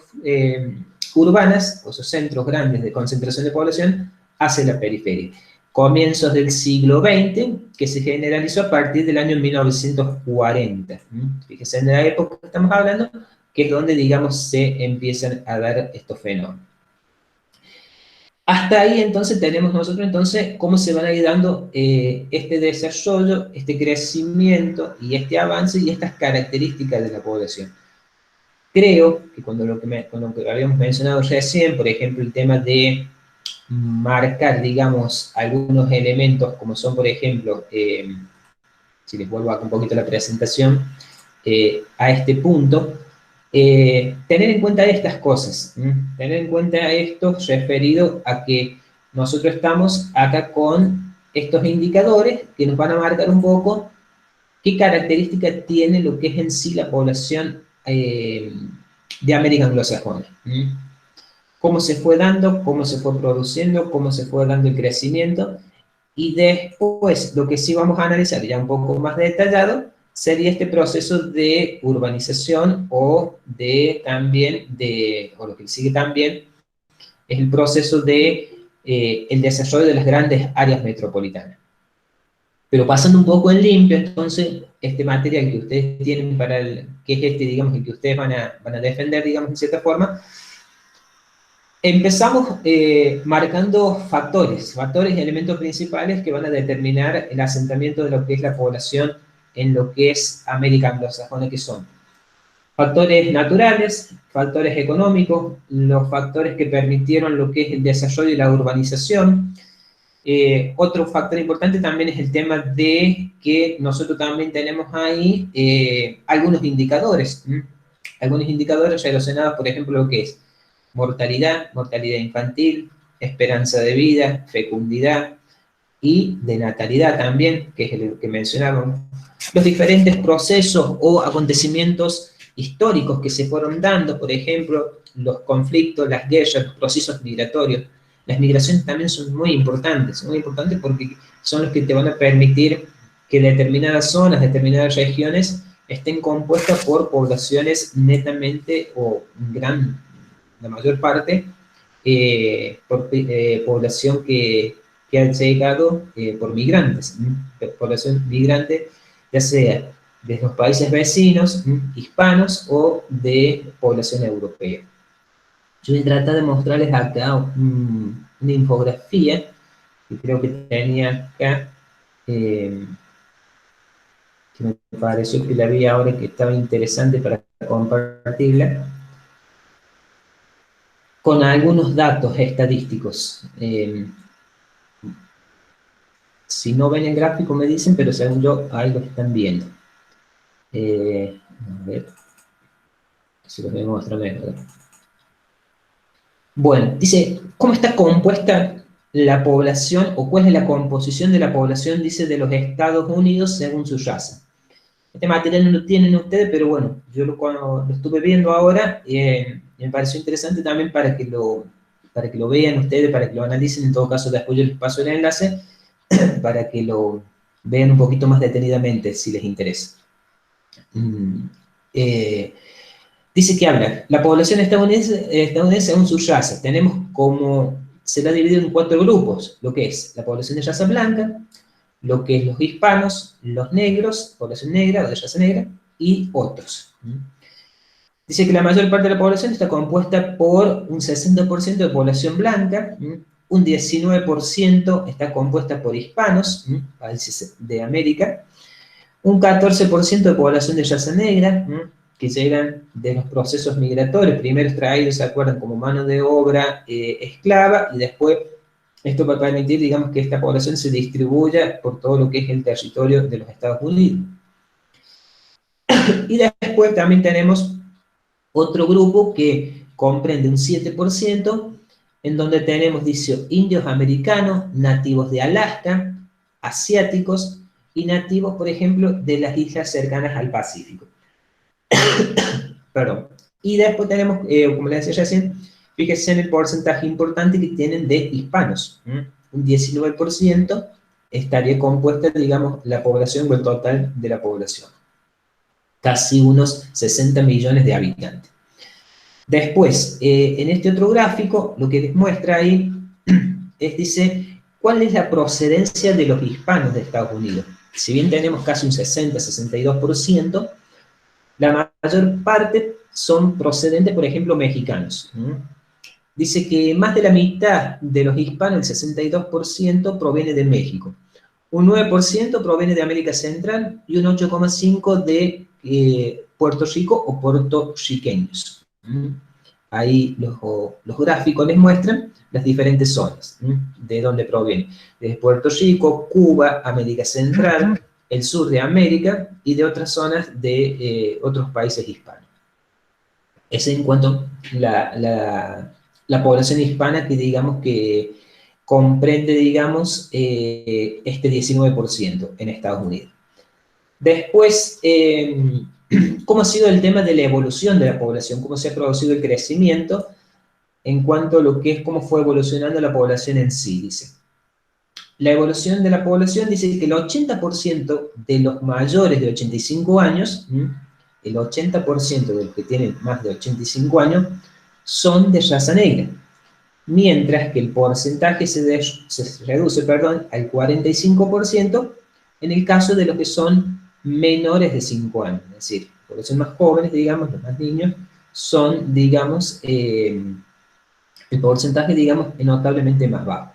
urbanas, o esos centros grandes de concentración de población, hacia la periferia. Comienzos del siglo XX, que se generalizó a partir del año 1940. Fíjense en la época que estamos hablando, que es donde, digamos, se empiezan a dar estos fenómenos. Hasta ahí, entonces, tenemos nosotros, entonces, cómo se van a ir dando este desarrollo, este crecimiento y este avance y estas características de la población. Creo que con lo que habíamos mencionado recién, por ejemplo, el tema de marcar, digamos, algunos elementos, como son, por ejemplo, si les vuelvo acá un poquito la presentación, a este punto, tener en cuenta estas cosas, tener en cuenta esto referido a que nosotros estamos acá con estos indicadores que nos van a marcar un poco qué características tiene lo que es en sí la población de América anglosajona. Cómo se fue dando, cómo se fue produciendo, cómo se fue dando el crecimiento, y después lo que sí vamos a analizar ya un poco más detallado sería este proceso de urbanización o lo que sigue también es el proceso de el desarrollo de las grandes áreas metropolitanas. Pero pasando un poco en limpio, entonces, este material que ustedes tienen que es digamos, el que ustedes van a defender, digamos, en cierta forma, empezamos marcando factores y elementos principales que van a determinar el asentamiento de lo que es la población en lo que es América anglosajona, que son factores naturales, factores económicos, los factores que permitieron lo que es el desarrollo y la urbanización. Otro factor importante también es el tema de que nosotros también tenemos ahí algunos indicadores relacionados, por ejemplo, lo que es mortalidad infantil, esperanza de vida, fecundidad y de natalidad también, que es lo que mencionábamos. Los diferentes procesos o acontecimientos históricos que se fueron dando, por ejemplo, los conflictos, las guerras, los procesos migratorios. Las migraciones también son muy importantes porque son los que te van a permitir que determinadas zonas, determinadas regiones estén compuestas por poblaciones netamente o la mayor parte, por población que ha llegado por migrantes, población migrante, ya sea de los países vecinos, hispanos, o de población europea. Yo voy a tratar de mostrarles acá una infografía, que creo que tenía acá, que me pareció que la vi ahora que estaba interesante para compartirla, con algunos datos estadísticos. Si no ven el gráfico me dicen, pero según yo, ahí lo están viendo. A ver, si los voy a mostrar mejor. Bueno, dice, ¿cómo está compuesta la población, o cuál es la composición de la población, dice, de los Estados Unidos según su raza? Este material no lo tienen ustedes, pero bueno, yo cuando lo estuve viendo ahora, me pareció interesante también para que lo vean ustedes, para que lo analicen. En todo caso, después yo les paso el enlace, para que lo vean un poquito más detenidamente, si les interesa. Dice que habla, la población estadounidense según sus razas. Tenemos como, se la ha dividido en 4 grupos, lo que es la población de raza blanca, lo que es los hispanos, los negros, población negra o de raza negra, y otros. Dice que la mayor parte de la población está compuesta por un 60% de población blanca, un 19% está compuesta por hispanos, países de América, un 14% de población de raza negra, que llegan de los procesos migratorios, primero traídos, se acuerdan, como mano de obra esclava, y después esto va a permitir, digamos, que esta población se distribuya por todo lo que es el territorio de los Estados Unidos. Y después también tenemos otro grupo que comprende un 7%, en donde tenemos, dice, indios americanos, nativos de Alaska, asiáticos y nativos, por ejemplo, de las islas cercanas al Pacífico. Perdón. Y después tenemos, como les decía recién, fíjense en el porcentaje importante que tienen de hispanos. Un 19% estaría compuesta, digamos, la población o el total de la población. Casi unos 60 millones de habitantes. Después, en este otro gráfico, lo que les muestra ahí es, dice, ¿cuál es la procedencia de los hispanos de Estados Unidos? Si bien tenemos casi un 60-62%, la mayor parte son procedentes, por ejemplo, mexicanos. Dice que más de la mitad de los hispanos, el 62%, proviene de México. Un 9% proviene de América Central y un 8,5% de Puerto Rico o puertorriqueños. Ahí los gráficos les muestran las diferentes zonas de donde provienen. Desde Puerto Rico, Cuba, América Central, el sur de América y de otras zonas de otros países hispanos. Es en cuanto a la población hispana que digamos que comprende, digamos, este 19% en Estados Unidos. Después, ¿cómo ha sido el tema de la evolución de la población? ¿Cómo se ha producido el crecimiento en cuanto a lo que es cómo fue evolucionando la población en sí? Dice. La evolución de la población dice que el 80% de los mayores de 85 años, el 80% de los que tienen más de 85 años, son de raza negra. Mientras que el porcentaje se reduce al 45% en el caso de los que son menores de 5 años. Es decir, los que son más jóvenes, digamos, los más niños, son, digamos, el porcentaje, digamos, es notablemente más bajo.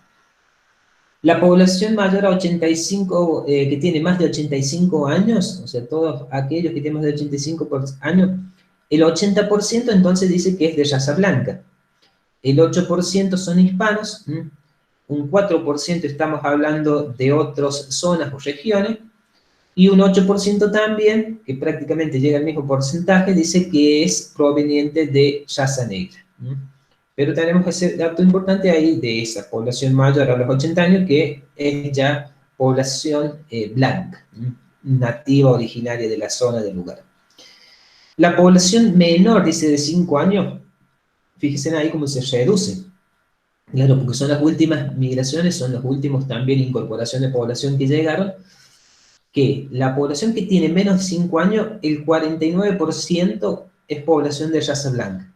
La población mayor a 85, que tiene más de 85 años, o sea, todos aquellos que tienen más de 85 años, el 80% entonces dice que es de raza blanca. El 8% son hispanos, un 4% estamos hablando de otras zonas o regiones, y un 8% también, que prácticamente llega al mismo porcentaje, dice que es proveniente de raza negra. Pero tenemos ese dato importante ahí de esa población mayor a los 80 años, que es ya población blanca, nativa originaria de la zona del lugar. La población menor, dice, de 5 años, fíjense ahí cómo se reduce. Claro, porque son las últimas migraciones, son los últimos también incorporación de población que llegaron, que la población que tiene menos de 5 años, el 49% es población de raza blanca.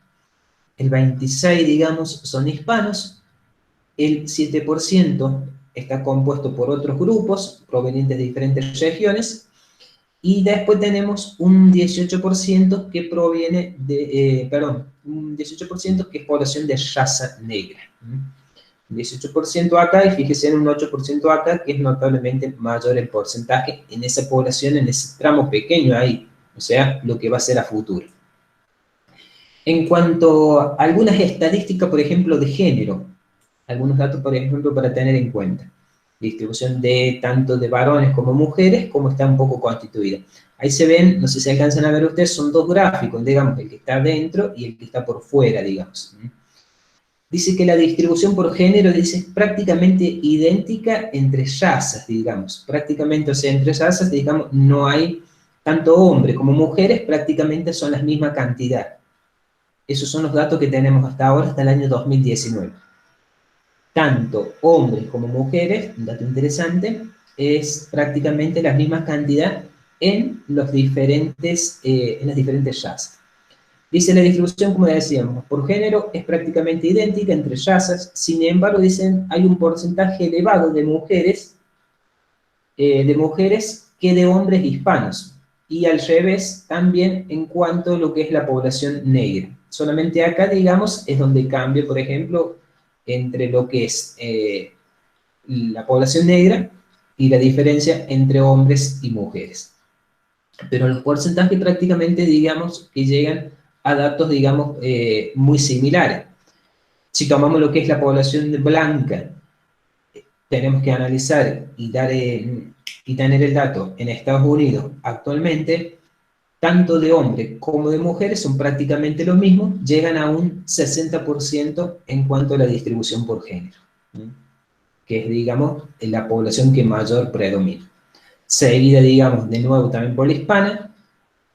El 26%, digamos, son hispanos, el 7% está compuesto por otros grupos provenientes de diferentes regiones, y después tenemos un 18% que proviene de, un 18% que es población de raza negra. Un 18% acá, y fíjese en un 8% acá, que es notablemente mayor el porcentaje en esa población, en ese tramo pequeño ahí, o sea, lo que va a ser a futuro. En cuanto a algunas estadísticas, por ejemplo, de género, algunos datos, por ejemplo, para tener en cuenta. Distribución de tanto de varones como mujeres, como está un poco constituida. Ahí se ven, no sé si alcanzan a ver ustedes, son dos gráficos, digamos, el que está dentro y el que está por fuera, digamos. Dice que la distribución por género, dice, es prácticamente idéntica entre razas, digamos. Prácticamente, o sea, entre razas, digamos, no hay tanto hombres como mujeres, prácticamente son la misma cantidad. Esos son los datos que tenemos hasta ahora, hasta el año 2019. Tanto hombres como mujeres, un dato interesante, es prácticamente la misma cantidad en las diferentes razas. Dice la distribución, como decíamos, por género es prácticamente idéntica entre razas, sin embargo, dicen, hay un porcentaje elevado de mujeres que de hombres hispanos, y al revés también en cuanto a lo que es la población negra. Solamente acá, digamos, es donde cambia, por ejemplo, entre lo que es la población negra y la diferencia entre hombres y mujeres. Pero los porcentajes prácticamente, digamos, que llegan a datos, digamos, muy similares. Si tomamos lo que es la población blanca, tenemos que analizar y tener el dato en Estados Unidos actualmente, tanto de hombres como de mujeres son prácticamente lo mismo, llegan a un 60% en cuanto a la distribución por género, que es, digamos, la población que mayor predomina. Seguida, digamos, de nuevo también por la hispana,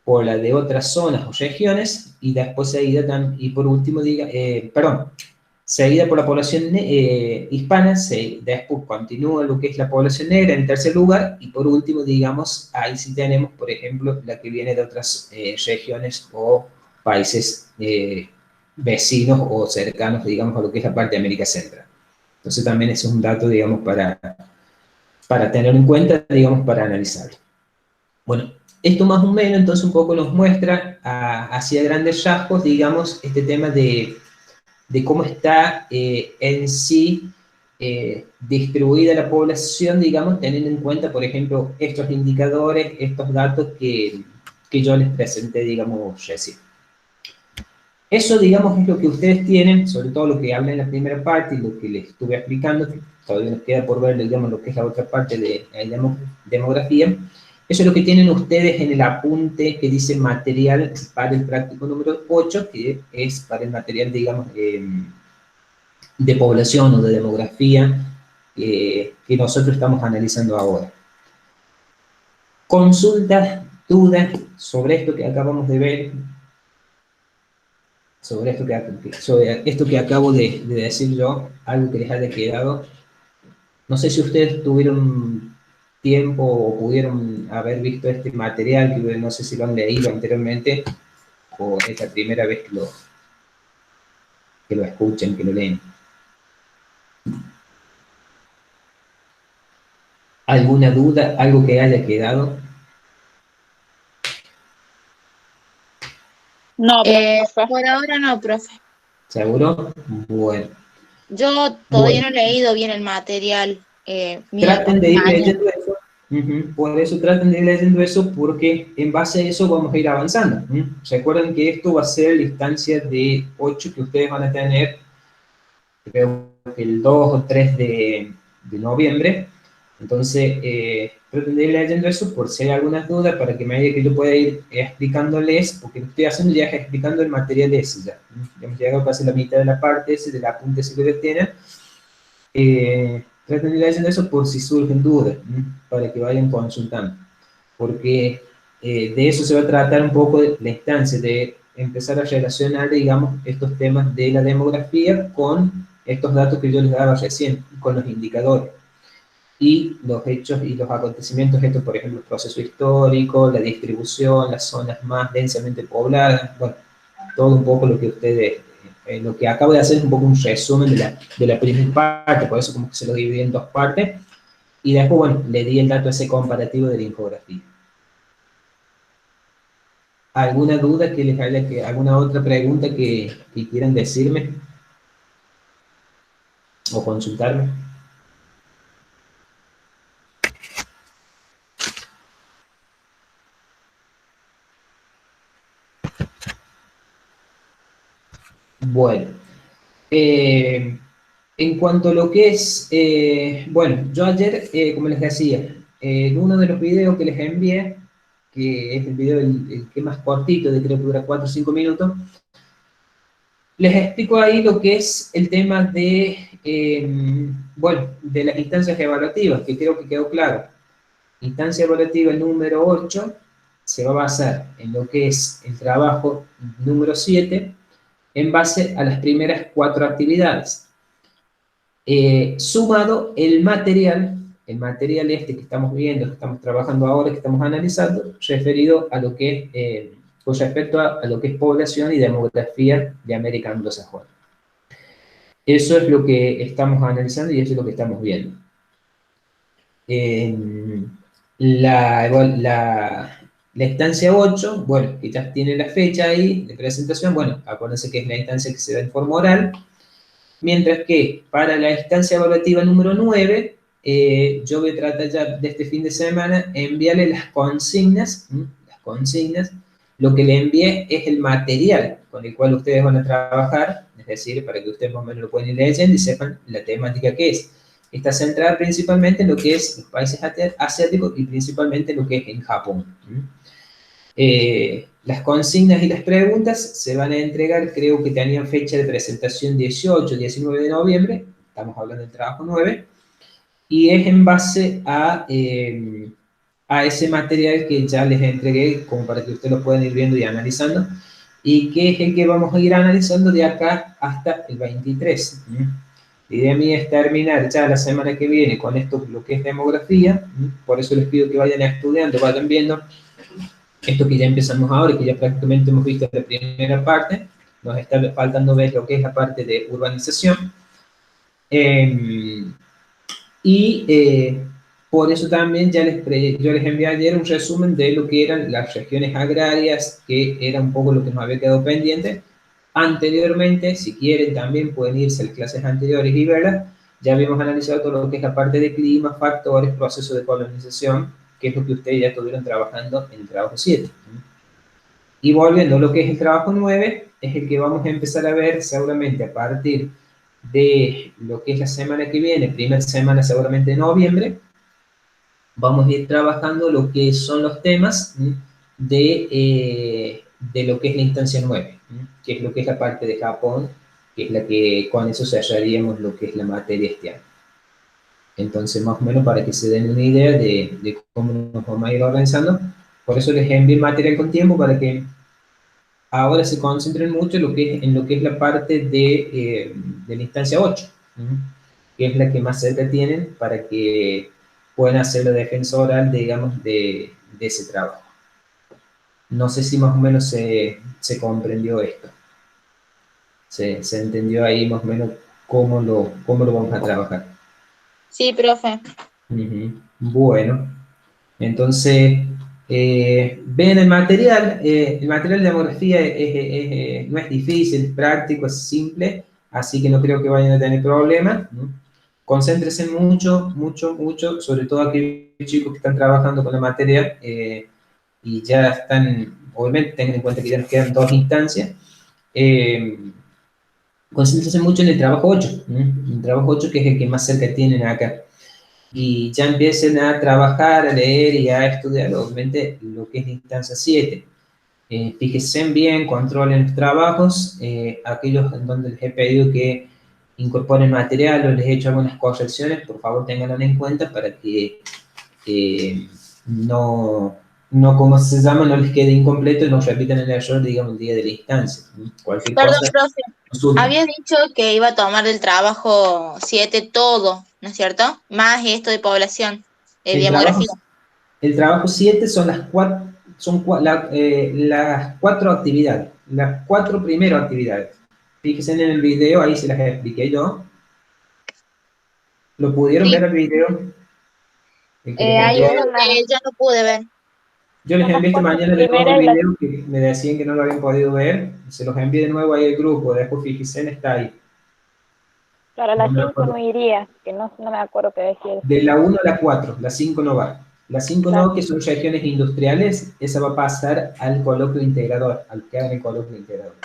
por la de otras zonas o regiones, y después seguida también, y por último, seguida por la población hispana, después continúa lo que es la población negra en tercer lugar, y por último, digamos, ahí sí tenemos, por ejemplo, la que viene de otras regiones o países vecinos o cercanos, digamos, a lo que es la parte de América Central. Entonces también ese es un dato, digamos, para tener en cuenta, digamos, para analizarlo. Bueno, esto más o menos entonces un poco nos muestra hacia grandes rasgos, digamos, este tema de cómo está en sí distribuida la población, digamos, teniendo en cuenta, por ejemplo, estos indicadores, estos datos que yo les presenté, digamos, recién. Eso, digamos, es lo que ustedes tienen, sobre todo lo que habla en la primera parte y lo que les estuve explicando, que todavía nos queda por ver, digamos, lo que es la otra parte de demografía. Eso es lo que tienen ustedes en el apunte que dice material para el práctico número 8, que es para el material, digamos, de población o de demografía que nosotros estamos analizando ahora. Consultas, dudas sobre esto que acabamos de ver, sobre esto que acabo de decir yo, algo que les haya quedado. No sé si ustedes tuvieron tiempo o pudieron haber visto este material, que no sé si lo han leído anteriormente, o es la primera vez que lo escuchen, que lo leen. ¿Alguna duda, algo que haya quedado? No, por ahora no, profe. ¿Seguro? Bueno. Yo todavía no he leído bien el material. Traten de ir leyendo eso. Por eso traten de ir leyendo eso, porque en base a eso vamos a ir avanzando. Recuerden que esto va a ser la instancia de 8 que ustedes van a tener, creo que el 2 o 3 de noviembre. Entonces, traten de ir leyendo eso por si hay algunas dudas, para que a medida que yo pueda ir explicándoles, porque lo estoy haciendo ya es explicando el material ese ya. Hemos llegado casi a la mitad de la parte ese, del apunte ese que tienen. Traten de ir leyendo eso por si surgen dudas, para que vayan consultando. Porque de eso se va a tratar un poco de la instancia, de empezar a relacionar, digamos, estos temas de la demografía con estos datos que yo les daba recién, con los indicadores. Y los hechos y los acontecimientos, estos, por ejemplo, el proceso histórico, la distribución, las zonas más densamente pobladas, bueno, todo un poco lo que ustedes, lo que acabo de hacer es un poco un resumen de la primera parte, por eso como que se lo dividí en dos partes, y después, bueno, le di el dato ese comparativo de la infografía. ¿Alguna duda que les haya, alguna otra pregunta que quieran decirme o consultarme? Bueno, en cuanto a lo que es, bueno, yo ayer, como les decía, en uno de los videos que les envié, que es el video el que más cortito, de creo que dura 4 o 5 minutos, les explico ahí lo que es el tema de, bueno, de las instancias evaluativas, que creo que quedó claro. Instancia evaluativa número 8 se va a basar en lo que es el trabajo número 7, en base a las primeras 4 actividades. Sumado el material este que estamos viendo, que estamos trabajando ahora, que estamos analizando, referido a lo que es con respecto a lo que es población y demografía de América anglosajona. Eso es lo que estamos analizando y eso es lo que estamos viendo. La instancia 8, bueno, quizás tiene la fecha ahí de presentación, bueno, acuérdense que es la instancia que se da en forma oral, mientras que para la instancia evaluativa número 9, yo voy a tratar ya de este fin de semana enviarle las consignas, lo que le envié es el material con el cual ustedes van a trabajar, es decir, para que ustedes más o menos lo puedan ir leyendo y sepan la temática que es. Está centrada principalmente en lo que es los países asiáticos y principalmente en lo que es en Japón. Las consignas y las preguntas se van a entregar, creo que tenían fecha de presentación 18, 19 de noviembre, estamos hablando del trabajo 9, y es en base a ese material que ya les entregué, como para que ustedes lo puedan ir viendo y analizando, y que es el que vamos a ir analizando de acá hasta el 23. La idea mía es terminar ya la semana que viene con esto, lo que es demografía, por eso les pido que vayan estudiando, vayan viendo esto que ya empezamos ahora y que ya prácticamente hemos visto la primera parte, nos está faltando ver lo que es la parte de urbanización. Por eso también yo les envié ayer un resumen de lo que eran las regiones agrarias, que era un poco lo que nos había quedado pendiente. Anteriormente, si quieren, también pueden irse a las clases anteriores y verlas. Ya habíamos analizado todo lo que es la parte de clima, factores, proceso de colonización, que es lo que ustedes ya estuvieron trabajando en el trabajo 7. Y volviendo a lo que es el trabajo 9, es el que vamos a empezar a ver seguramente a partir de lo que es la semana que viene, primera semana seguramente de noviembre, vamos a ir trabajando lo que son los temas de lo que es la instancia 9, que es lo que es la parte de Japón, que es la que con eso cerraríamos lo que es la materia este año. Entonces, más o menos para que se den una idea de cómo nos vamos a ir organizando, por eso les envío el material con tiempo para que ahora se concentren mucho en lo que es la parte de la instancia 8, que es la que más cerca tienen para que puedan hacer la defensa oral, digamos, de ese trabajo. No sé si más o menos se comprendió esto. Se entendió ahí más o menos cómo lo vamos a trabajar. Sí, profe. Bueno, entonces, ven el material de demografía no es difícil, es práctico, es simple, así que no creo que vayan a tener problemas. Concéntrense mucho, sobre todo aquellos chicos que están trabajando con la materia y ya están, obviamente tengan en cuenta que ya nos quedan 2 instancias. Concéntrense mucho en el trabajo 8, el trabajo 8 que es el que más cerca tienen acá. Y ya empiecen a trabajar, a leer y a estudiar, obviamente, lo que es la instancia 7. Fíjense bien, controlen los trabajos, aquellos en donde les he pedido que incorporen material o les he hecho algunas correcciones, por favor tenganlo en cuenta para que no, como se llama, no les quede incompleto y no repitan el error, digamos, el día de la instancia. Cualquier Perdón, cosa, profe. consulten. Había dicho que iba a tomar del trabajo 7 todo, ¿no es cierto? Más esto de población, de demografía. El trabajo 7 son las 4 actividades, las 4 primeras actividades. Fíjense en el video, ahí se las expliqué yo. ¿Lo pudieron ver el video? Hay uno que ya no pude ver. Yo les envié esta mañana de nuevo el video que me decían que no lo habían podido ver. Se los envié de nuevo ahí al grupo, después fíjense, está ahí. Para la 5 no iría, que no me acuerdo qué decir. De la 1 a la 4, la 5 no va. La 5 no, que son regiones industriales, esa va a pasar al coloquio integrador, al que hagan el coloquio integrador.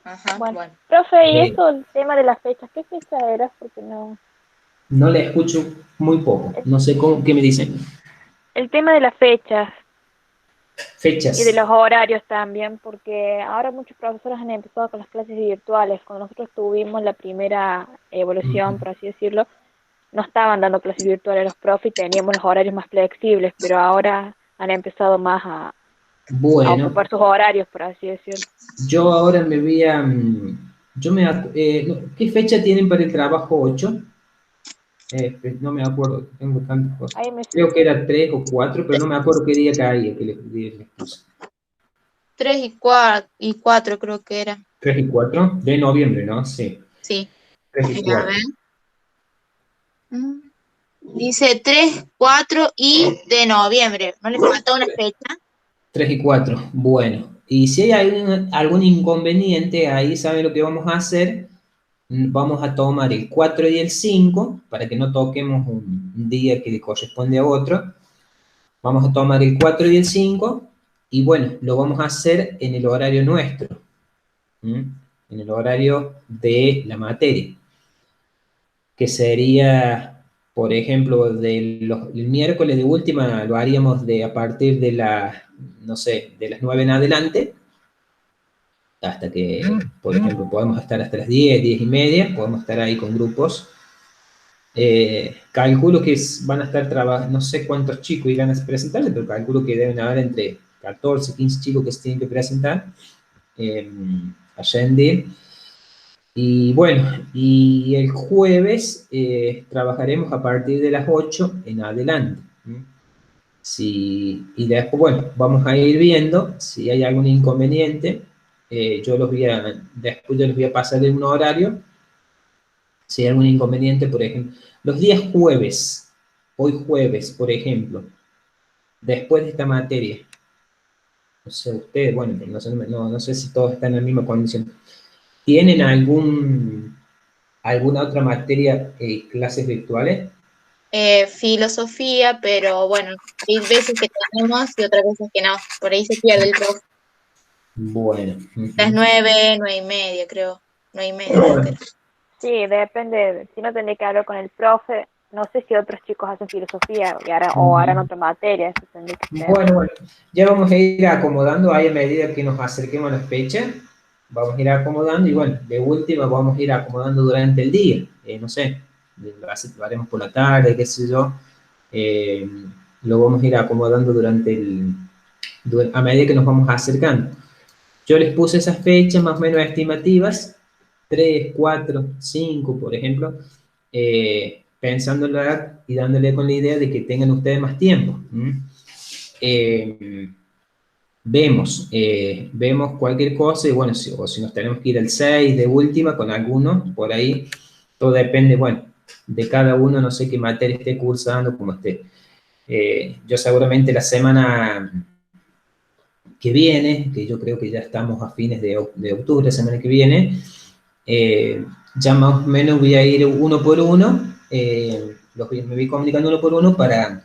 Ajá, bueno. Profe, y eso, el tema de las fechas, ¿qué fecha era? Porque no... No le escucho muy poco, no sé qué me dicen. El tema de las fechas. Fechas. Y de los horarios también, porque ahora muchos profesores han empezado con las clases virtuales. Cuando nosotros tuvimos la primera evolución, por así decirlo, no estaban dando clases virtuales los profes y teníamos los horarios más flexibles, pero ahora han empezado más a ocupar sus horarios, por así decirlo. Yo ahora me voy a... ¿qué fecha tienen para el trabajo 8? No me acuerdo, tengo tantas cosas. Creo que era 3 o 4, pero no me acuerdo qué día caía que les puse. 3 y 4 creo que era. 3 y 4 de noviembre, ¿no? Sí, Sí. 3 y A 4. ver. Mm. Dice 3, 4 y de noviembre. ¿No le falta una fecha? 3 y 4, bueno. Y si hay algún inconveniente ahí, ¿saben lo que vamos a hacer? Vamos a tomar el 4 y el 5, para que no toquemos un día que le corresponde a otro. Vamos a tomar el 4 y el 5, y bueno, lo vamos a hacer en el horario nuestro, ¿m? En el horario de la materia, que sería, por ejemplo, el miércoles de última lo haríamos a partir de no sé, de las 9 en adelante, hasta que, por ejemplo, podemos estar hasta las 10, 10 y media, podemos estar ahí con grupos. Calculo que van a estar trabajando, no sé cuántos chicos irán a presentarse, pero calculo que deben haber entre 14, 15 chicos que se tienen que presentar allá en DIR. Y bueno, y el jueves trabajaremos a partir de las 8 en adelante. Y después, bueno, vamos a ir viendo si hay algún inconveniente. Después yo les voy a pasar en un horario. Si hay algún inconveniente, por ejemplo, los días jueves, hoy jueves, por ejemplo, después de esta materia, no sé ustedes, bueno, no sé si todos están en la misma condición. ¿Tienen alguna otra materia, clases virtuales? Filosofía, pero bueno, hay veces que tenemos y otras veces que no. Por ahí se pierde el profe. Bueno. Las 9, 9 y media, creo. 9 y media, creo que era. Sí, depende, si no tendría que hablar con el profe, no sé si otros chicos hacen filosofía o harán otra materia, eso tendría que ser. Bueno, ya vamos a ir acomodando ahí a medida que nos acerquemos a la fecha, vamos a ir acomodando y bueno, de última vamos a ir acomodando durante el día, no sé, lo haremos por la tarde, qué sé yo, eh, lo vamos a ir acomodando a medida que nos vamos acercando. Yo les puse esas fechas más o menos estimativas, 3, 4, 5, por ejemplo, pensándola y dándole con la idea de que tengan ustedes más tiempo. Vemos cualquier cosa y bueno, o si nos tenemos que ir al 6 de última con alguno, por ahí, todo depende, bueno, de cada uno, no sé qué materia esté cursando, como esté. Yo seguramente la semana que viene, que yo creo que ya estamos a fines de octubre, la semana que viene, ya más o menos voy a ir uno por uno, me voy comunicando uno por uno para,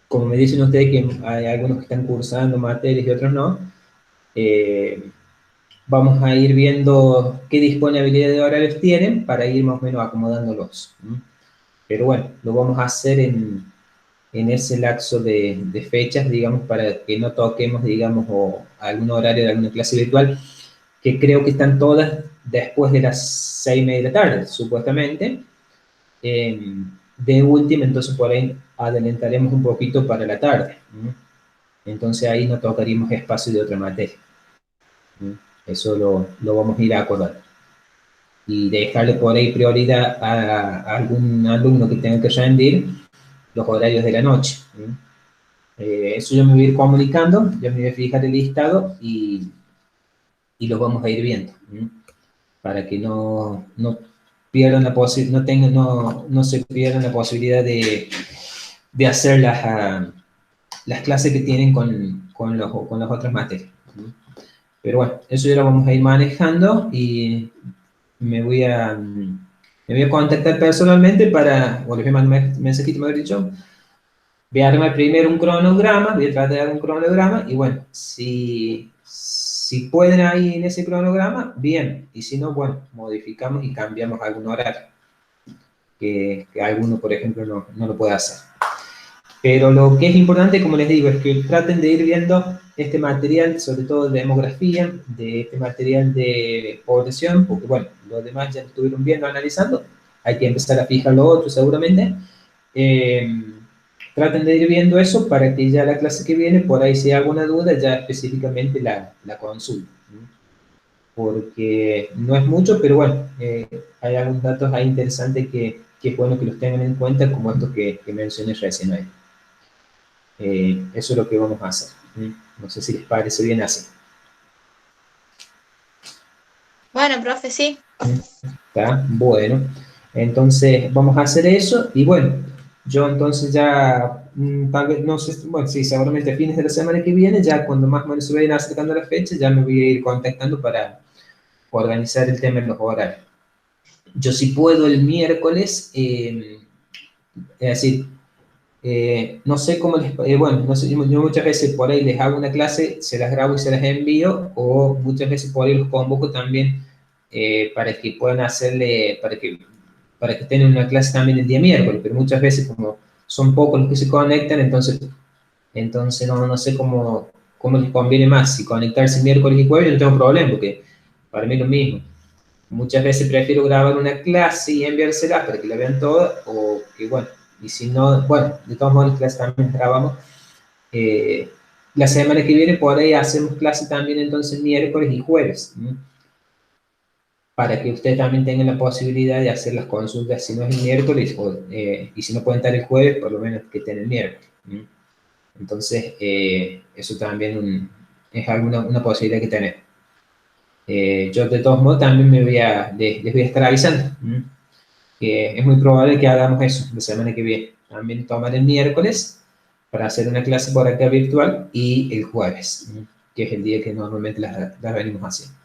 como me dicen ustedes que hay algunos que están cursando materias y otros no, vamos a ir viendo qué disponibilidad de horarios tienen para ir más o menos acomodándolos. Pero bueno, lo vamos a hacer en ese lapso de fechas, digamos, para que no toquemos, digamos, o algún horario de alguna clase virtual, que creo que están todas después de las 6:30 de la tarde, supuestamente. De última, entonces por ahí adelantaremos un poquito para la tarde. Entonces ahí no tocaríamos espacio de otra materia. Eso lo vamos a ir a acordar. Y dejarle por ahí prioridad a algún alumno que tenga que rendir los horarios de la noche. Eso yo me voy a ir comunicando, yo me voy a fijar el listado y lo vamos a ir viendo, para que no pierdan no se pierdan la posibilidad de hacer las clases que tienen con las otras materias. Pero bueno, eso ya lo vamos a ir manejando y me voy a contactar personalmente o les voy a mandar un mensajito, me habéis dicho. Voy a armar primero un cronograma, voy a tratar de dar un cronograma y bueno, si pueden ahí en ese cronograma, bien, y si no, bueno, modificamos y cambiamos algún horario, que alguno, por ejemplo, no lo puede hacer. Pero lo que es importante, como les digo, es que traten de ir viendo este material, sobre todo de demografía, de este material de población, porque bueno, los demás ya estuvieron viendo, analizando, hay que empezar a fijar lo otro seguramente. Traten de ir viendo eso para que ya la clase que viene, por ahí si hay alguna duda, ya específicamente la consulta. Porque no es mucho, pero bueno, hay algunos datos ahí interesantes que es bueno que los tengan en cuenta, como estos que mencioné recién ahí. Eso es lo que vamos a hacer. No sé si les parece bien así. Bueno, profe, sí. ¿Está? Bueno, entonces vamos a hacer eso y bueno, yo entonces ya, tal vez, no sé, bueno, sí, seguramente a fines de la semana que viene, ya cuando más o menos se vayan acercando la fecha, ya me voy a ir contactando para organizar el tema en los horarios. Yo si puedo el miércoles, es decir, no sé cómo les, bueno, no sé, yo muchas veces por ahí les hago una clase, se las grabo y se las envío, o muchas veces por ahí los convoco también para que puedan hacerle, para que tengan una clase también el día miércoles, pero muchas veces como son pocos los que se conectan, entonces no sé cómo les conviene más, si conectarse miércoles y jueves, yo no tengo problema, porque para mí es lo mismo. Muchas veces prefiero grabar una clase y enviársela para que la vean toda, o que bueno, y si no, bueno, de todos modos las clases también grabamos. Eh, la semana que viene por ahí hacemos clase también entonces miércoles y jueves, ¿no? Para que ustedes también tengan la posibilidad de hacer las consultas, si no es el miércoles, y si no pueden estar el jueves, por lo menos que estén el miércoles, ¿no? Entonces, eso también es una posibilidad que tenemos. Yo de todos modos también les voy a estar avisando, ¿no? Que es muy probable que hagamos eso la semana que viene. También tomar el miércoles para hacer una clase por acá virtual y el jueves, ¿no? Que es el día que normalmente las venimos haciendo.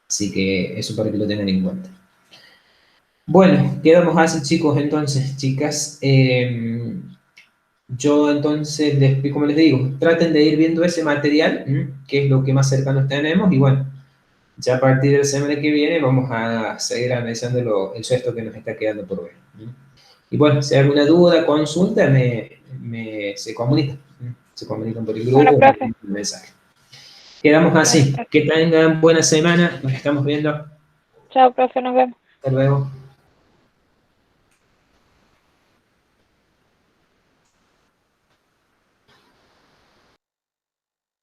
Así que eso para que lo tengan en cuenta. Bueno, quedamos así, chicos, entonces, chicas. Yo entonces, como les digo, traten de ir viendo ese material, que es lo que más cercano tenemos, y bueno, ya a partir de la semana que viene vamos a seguir analizando el resto que nos está quedando por ver. Y bueno, si hay alguna duda, consulta, se comunican por el grupo Bueno, o profe. un mensaje. Quedamos así. Que tengan buena semana. Nos estamos viendo. Chao, profe, nos vemos. Hasta luego.